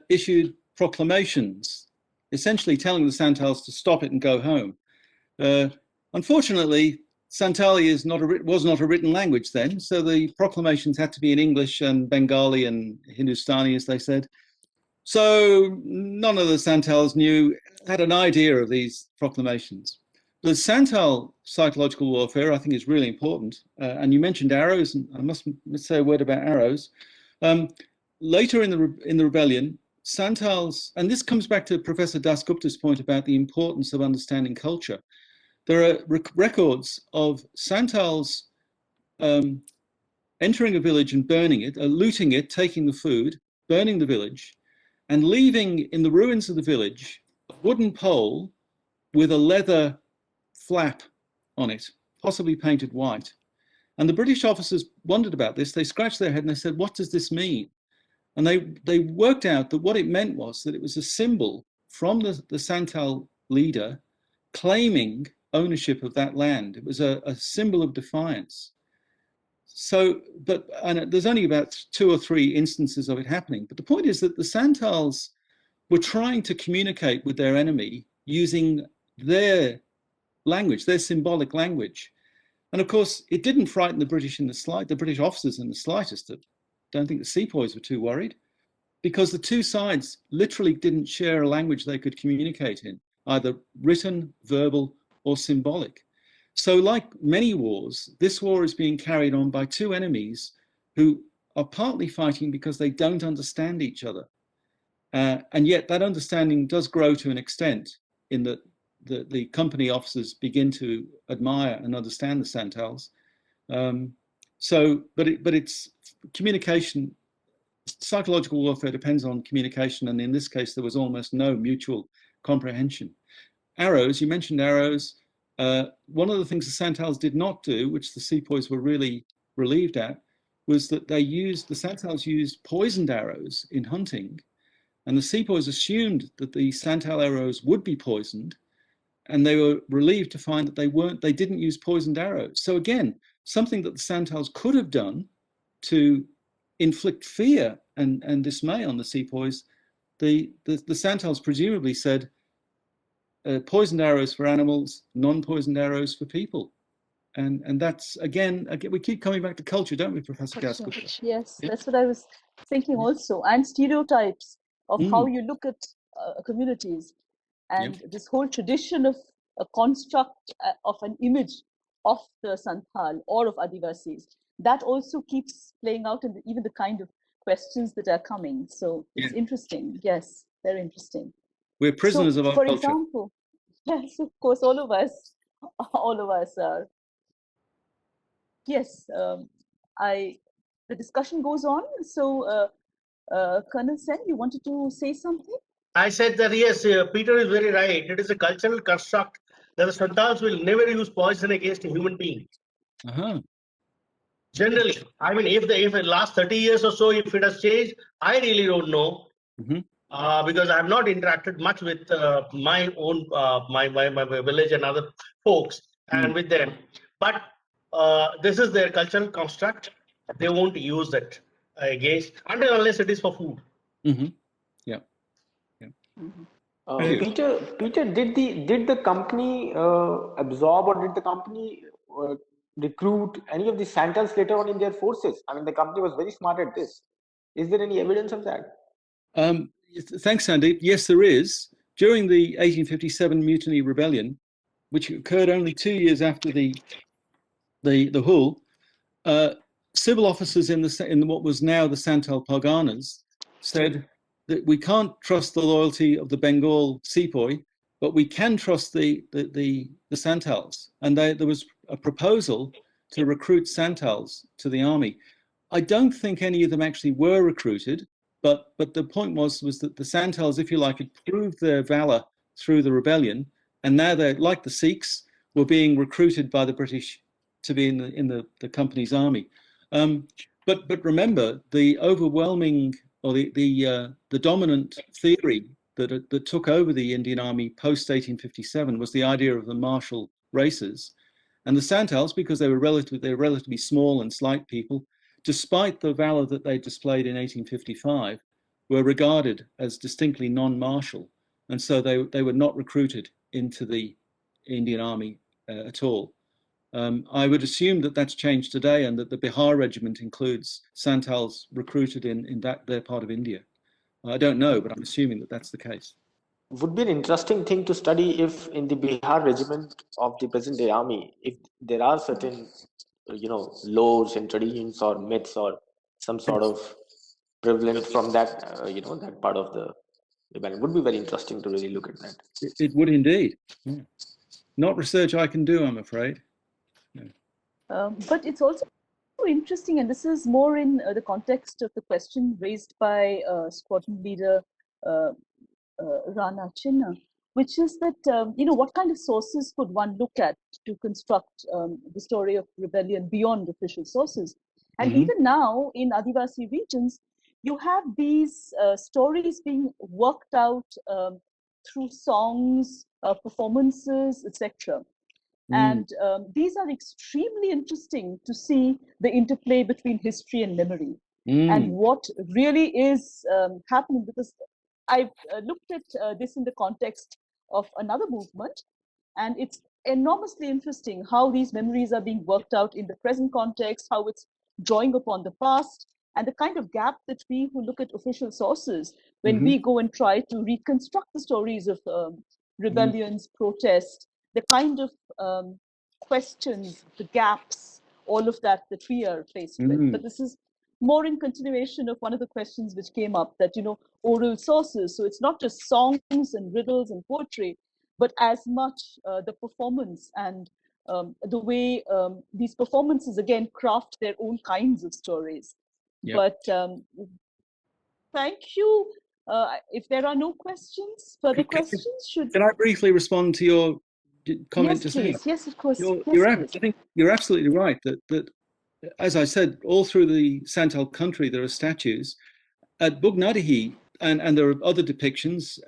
issued proclamations, essentially telling the Santals to stop it and go home. Unfortunately, Santali was not a written language then, so the proclamations had to be in English and Bengali and Hindustani, as they said. So none of the Santals had an idea of these proclamations. The Santal psychological warfare, I think, is really important. And you mentioned arrows, and I must say a word about arrows. Later in the rebellion, Santals, and this comes back to Professor Dasgupta's point about the importance of understanding culture. There are records of Santals entering a village and burning it, looting it, taking the food, burning the village, and leaving in the ruins of the village a wooden pole with a leather flap on it, possibly painted white. And the British officers wondered about this. They scratched their head and they said, what does this mean? And they worked out that what it meant was that it was a symbol from the Santal leader claiming ownership of that land. It was a symbol of defiance. So, and there's only about 2 or 3 instances of it happening. But the point is that the Santals were trying to communicate with their enemy using their language, their symbolic language. And of course, it didn't frighten the British the British officers in the slightest. I don't think the sepoys were too worried, because the two sides literally didn't share a language they could communicate in, either written, verbal, or symbolic. So like many wars, this war is being carried on by 2 enemies who are partly fighting because they don't understand each other. And yet that understanding does grow to an extent in that the company officers begin to admire and understand the Santals. But it's communication. Psychological warfare depends on communication, and in this case, there was almost no mutual comprehension. Arrows, you mentioned arrows. One of the things the Santals did not do, which the sepoys were really relieved at, was that the Santals used poisoned arrows in hunting, and the sepoys assumed that the Santal arrows would be poisoned, and they were relieved to find that they didn't use poisoned arrows. So again, something that the Santals could have done to inflict fear and dismay on the sepoys, the Santals presumably said, poisoned arrows for animals, non-poisoned arrows for people. And that's, again, we keep coming back to culture, don't we, Professor Dasgupta?
Yes, that's what I was thinking also. And stereotypes of how you look at communities. And this whole tradition of a construct of an image of the Santal or of Adivasis, that also keeps playing out in even the kind of questions that are coming. So it's interesting. Yes, very interesting.
We're prisoners of our culture. For
example, yes, of course, all of us are. Yes, the discussion goes on. So, Colonel Sen, you wanted to say something?
I said that, yes, Peter is very right. It is a cultural construct that the Santals will never use poison against a human being. Generally, I mean, if the last 30 years or so, if it has changed, I really don't know. Because I have not interacted much with my own my village and other folks and with them. But this is their cultural construct. They won't use it against unless it is for food.
Peter, did the company absorb, or did the company recruit any of the Santals later on in their forces? I mean, the company was very smart at this. Is there any evidence of that?
Thanks, Sandy. Yes, there is. During the 1857 Mutiny Rebellion, which occurred only 2 years after the Hull, civil officers in what was now the Santal Parganas said that we can't trust the loyalty of the Bengal sepoy, but we can trust the Santals. And there was a proposal to recruit Santals to the army. I don't think any of them actually were recruited, but the point was that the Santals, if you like, had proved their valor through the rebellion, and now they're like the Sikhs, were being recruited by the British to be in the company's army. But remember, the overwhelming or the dominant theory that took over the Indian Army post 1857 was the idea of the martial races, and the Santals, because they were relatively small and slight people, despite the valor that they displayed in 1855, were regarded as distinctly non-martial, and so they were not recruited into the Indian Army at all. I would assume that that's changed today, and that the Bihar regiment includes Santals recruited in their part of India. I don't know, but I'm assuming that that's the case.
Would be an interesting thing to study if in the Bihar regiment of the present day army, if there are certain, laws and traditions or myths or some sort of prevalent from that, that part of the rebellion. Would be very interesting to really look at that.
It would indeed. Yeah. Not research I can do, I'm afraid. No.
But it's also interesting, and this is more in the context of the question raised by squadron leader Rana Chinna, which is that, what kind of sources could one look at to construct the story of rebellion beyond official sources? And even now in Adivasi regions, you have these stories being worked out through songs, performances, etc. And these are extremely interesting to see the interplay between history and memory and what really is happening, because I've looked at this in the context of another movement, and it's enormously interesting how these memories are being worked out in the present context, how it's drawing upon the past, and the kind of gap that we who look at official sources, when we go and try to reconstruct the stories of rebellions, protests, the kind of questions, the gaps, all of that we are faced with. But this is more in continuation of one of the questions which came up, that, oral sources. So it's not just songs and riddles and poetry, but as much the performance and the way these performances, again, craft their own kinds of stories. Yep. But thank you. If there are no questions, further questions,
can I briefly respond to your comment?
Yes, please. Yes, of course.
I think you're absolutely right that, as I said, all through the Santal country, there are statues. At Bugnadihi, and there are other depictions.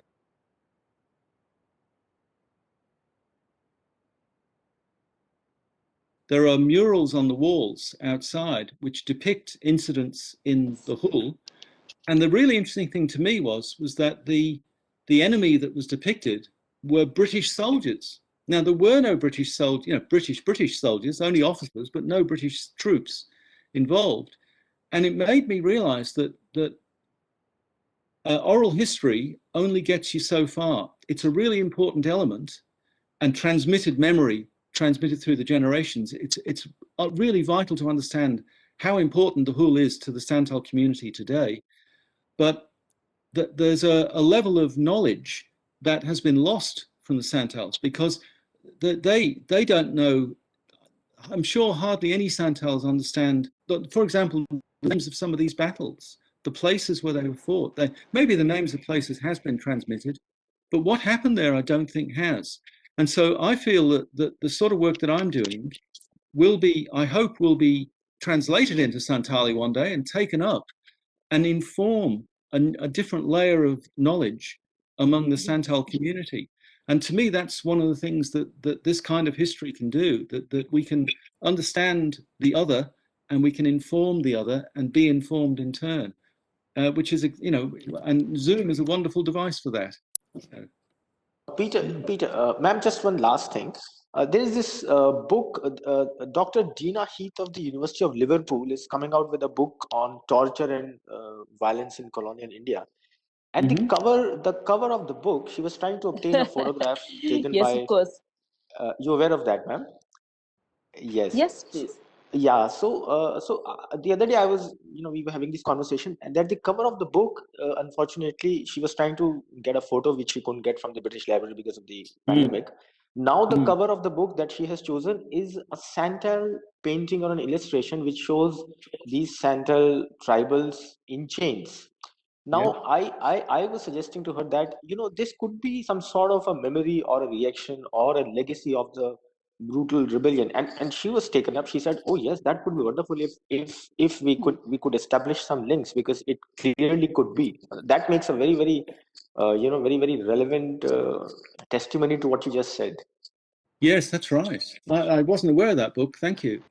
There are murals on the walls outside which depict incidents in the Hull. And the really interesting thing to me was that the enemy that was depicted were British soldiers. Now, there were no British soldiers, British soldiers, only officers, but no British troops involved. And it made me realize that oral history only gets you so far. It's a really important element, and transmitted memory, transmitted through the generations. It's really vital to understand how important the Hull is to the Santal community today. But there's a level of knowledge that has been lost from the Santals, because they don't know. I'm sure hardly any Santals understand, for example, the names of some of these battles, the places where they were fought. Maybe the names of places has been transmitted, but what happened there, I don't think has. And so I feel that the sort of work that I'm doing I hope will be translated into Santali one day and taken up and inform a different layer of knowledge among the Santal community. And to me, that's one of the things that this kind of history can do, that we can understand the other and we can inform the other and be informed in turn, which is, and Zoom is a wonderful device for that.
Peter, ma'am, just one last thing. There is this book, Dr. Dina Heath of the University of Liverpool is coming out with a book on torture and violence in colonial India. And the cover of the book, she was trying to obtain a photograph taken by.
Yes, of course.
You aware of that, ma'am? Yes.
Yes, please.
Yeah. So the other day I was, we were having this conversation, and at the cover of the book, unfortunately, she was trying to get a photo which she couldn't get from the British Library because of the pandemic. Now the cover of the book that she has chosen is a Santal painting or an illustration which shows these Santal tribals in chains. Now, I was suggesting to her that, this could be some sort of a memory or a reaction or a legacy of the brutal rebellion. And she was taken up. She said, oh yes, that would be wonderful if we could establish some links, because it clearly could be. That makes a very, very, very, very relevant testimony to what you just said.
Yes, that's right. I wasn't aware of that book. Thank you.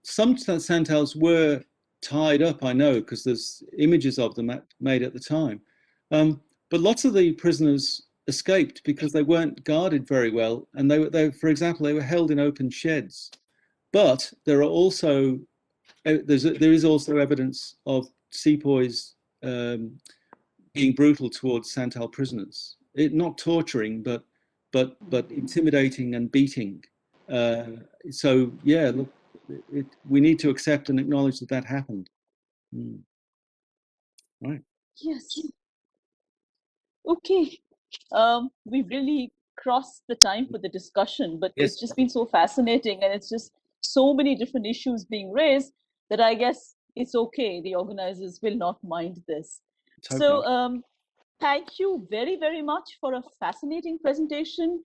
Some Santals were tied up, I know, because there's images of them made at the time. But lots of the prisoners escaped because they weren't guarded very well, and they for example, they were held in open sheds. But there are also there is also evidence of sepoys being brutal towards Santal prisoners. Not torturing, but intimidating and beating. So yeah, look, we need to accept and acknowledge that happened. Right.
Yes. Okay. We've really crossed the time for the discussion, but
Yes.
it's just been so fascinating, and it's just so many different issues being raised that I guess it's okay. The organizers will not mind this. So thank you very, very much for a fascinating presentation.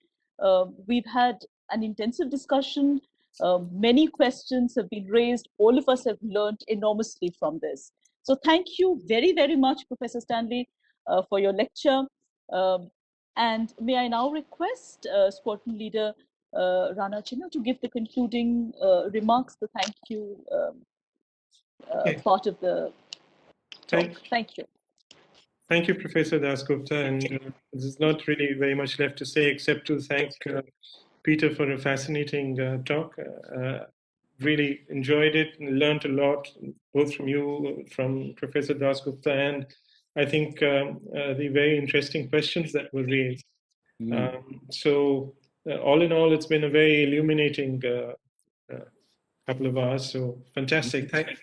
We've had an intensive discussion. Many questions have been raised. All of us have learned enormously from this. So thank you very, very much, Professor Stanley, for your lecture. And may I now request Squadron Leader Rana Chinna to give the concluding remarks, the thank you part of the talk. Thank you.
Thank you, Professor Dasgupta. And there's not really very much left to say except to thank Peter for a fascinating talk. Really enjoyed it and learned a lot, both from you, from Professor Dasgupta, and I think the very interesting questions that were raised. So all in all, it's been a very illuminating couple of hours. So fantastic. Thank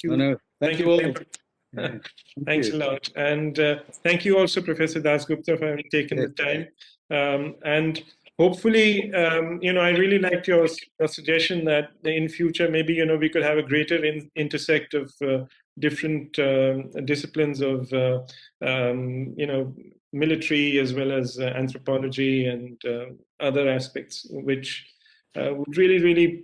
you.
No, thank you all.
Yeah. Thanks a lot. And thank you also, Professor Dasgupta, for having taken the time. And hopefully, I really liked your suggestion that in future, maybe, we could have a greater intersect of different disciplines of, military as well as anthropology and other aspects, which would really, really,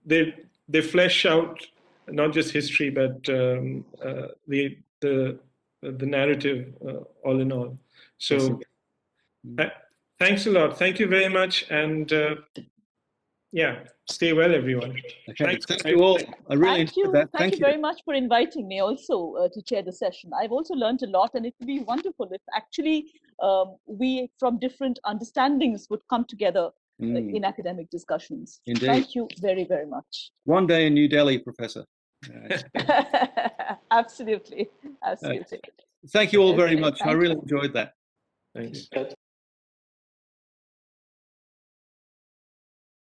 they flesh out not just history, but the narrative all in all. So thanks a lot. Thank you very much. And yeah, stay well, everyone.
Okay. Thank you all. I really enjoyed that.
Thank you very much for inviting me also to chair the session. I've also learned a lot, and it would be wonderful if actually we from different understandings would come together in academic discussions.
Indeed.
Thank you very, very much.
One day in New Delhi, Professor.
Absolutely. Absolutely.
Thank you all very much. I really enjoyed that.
Thanks.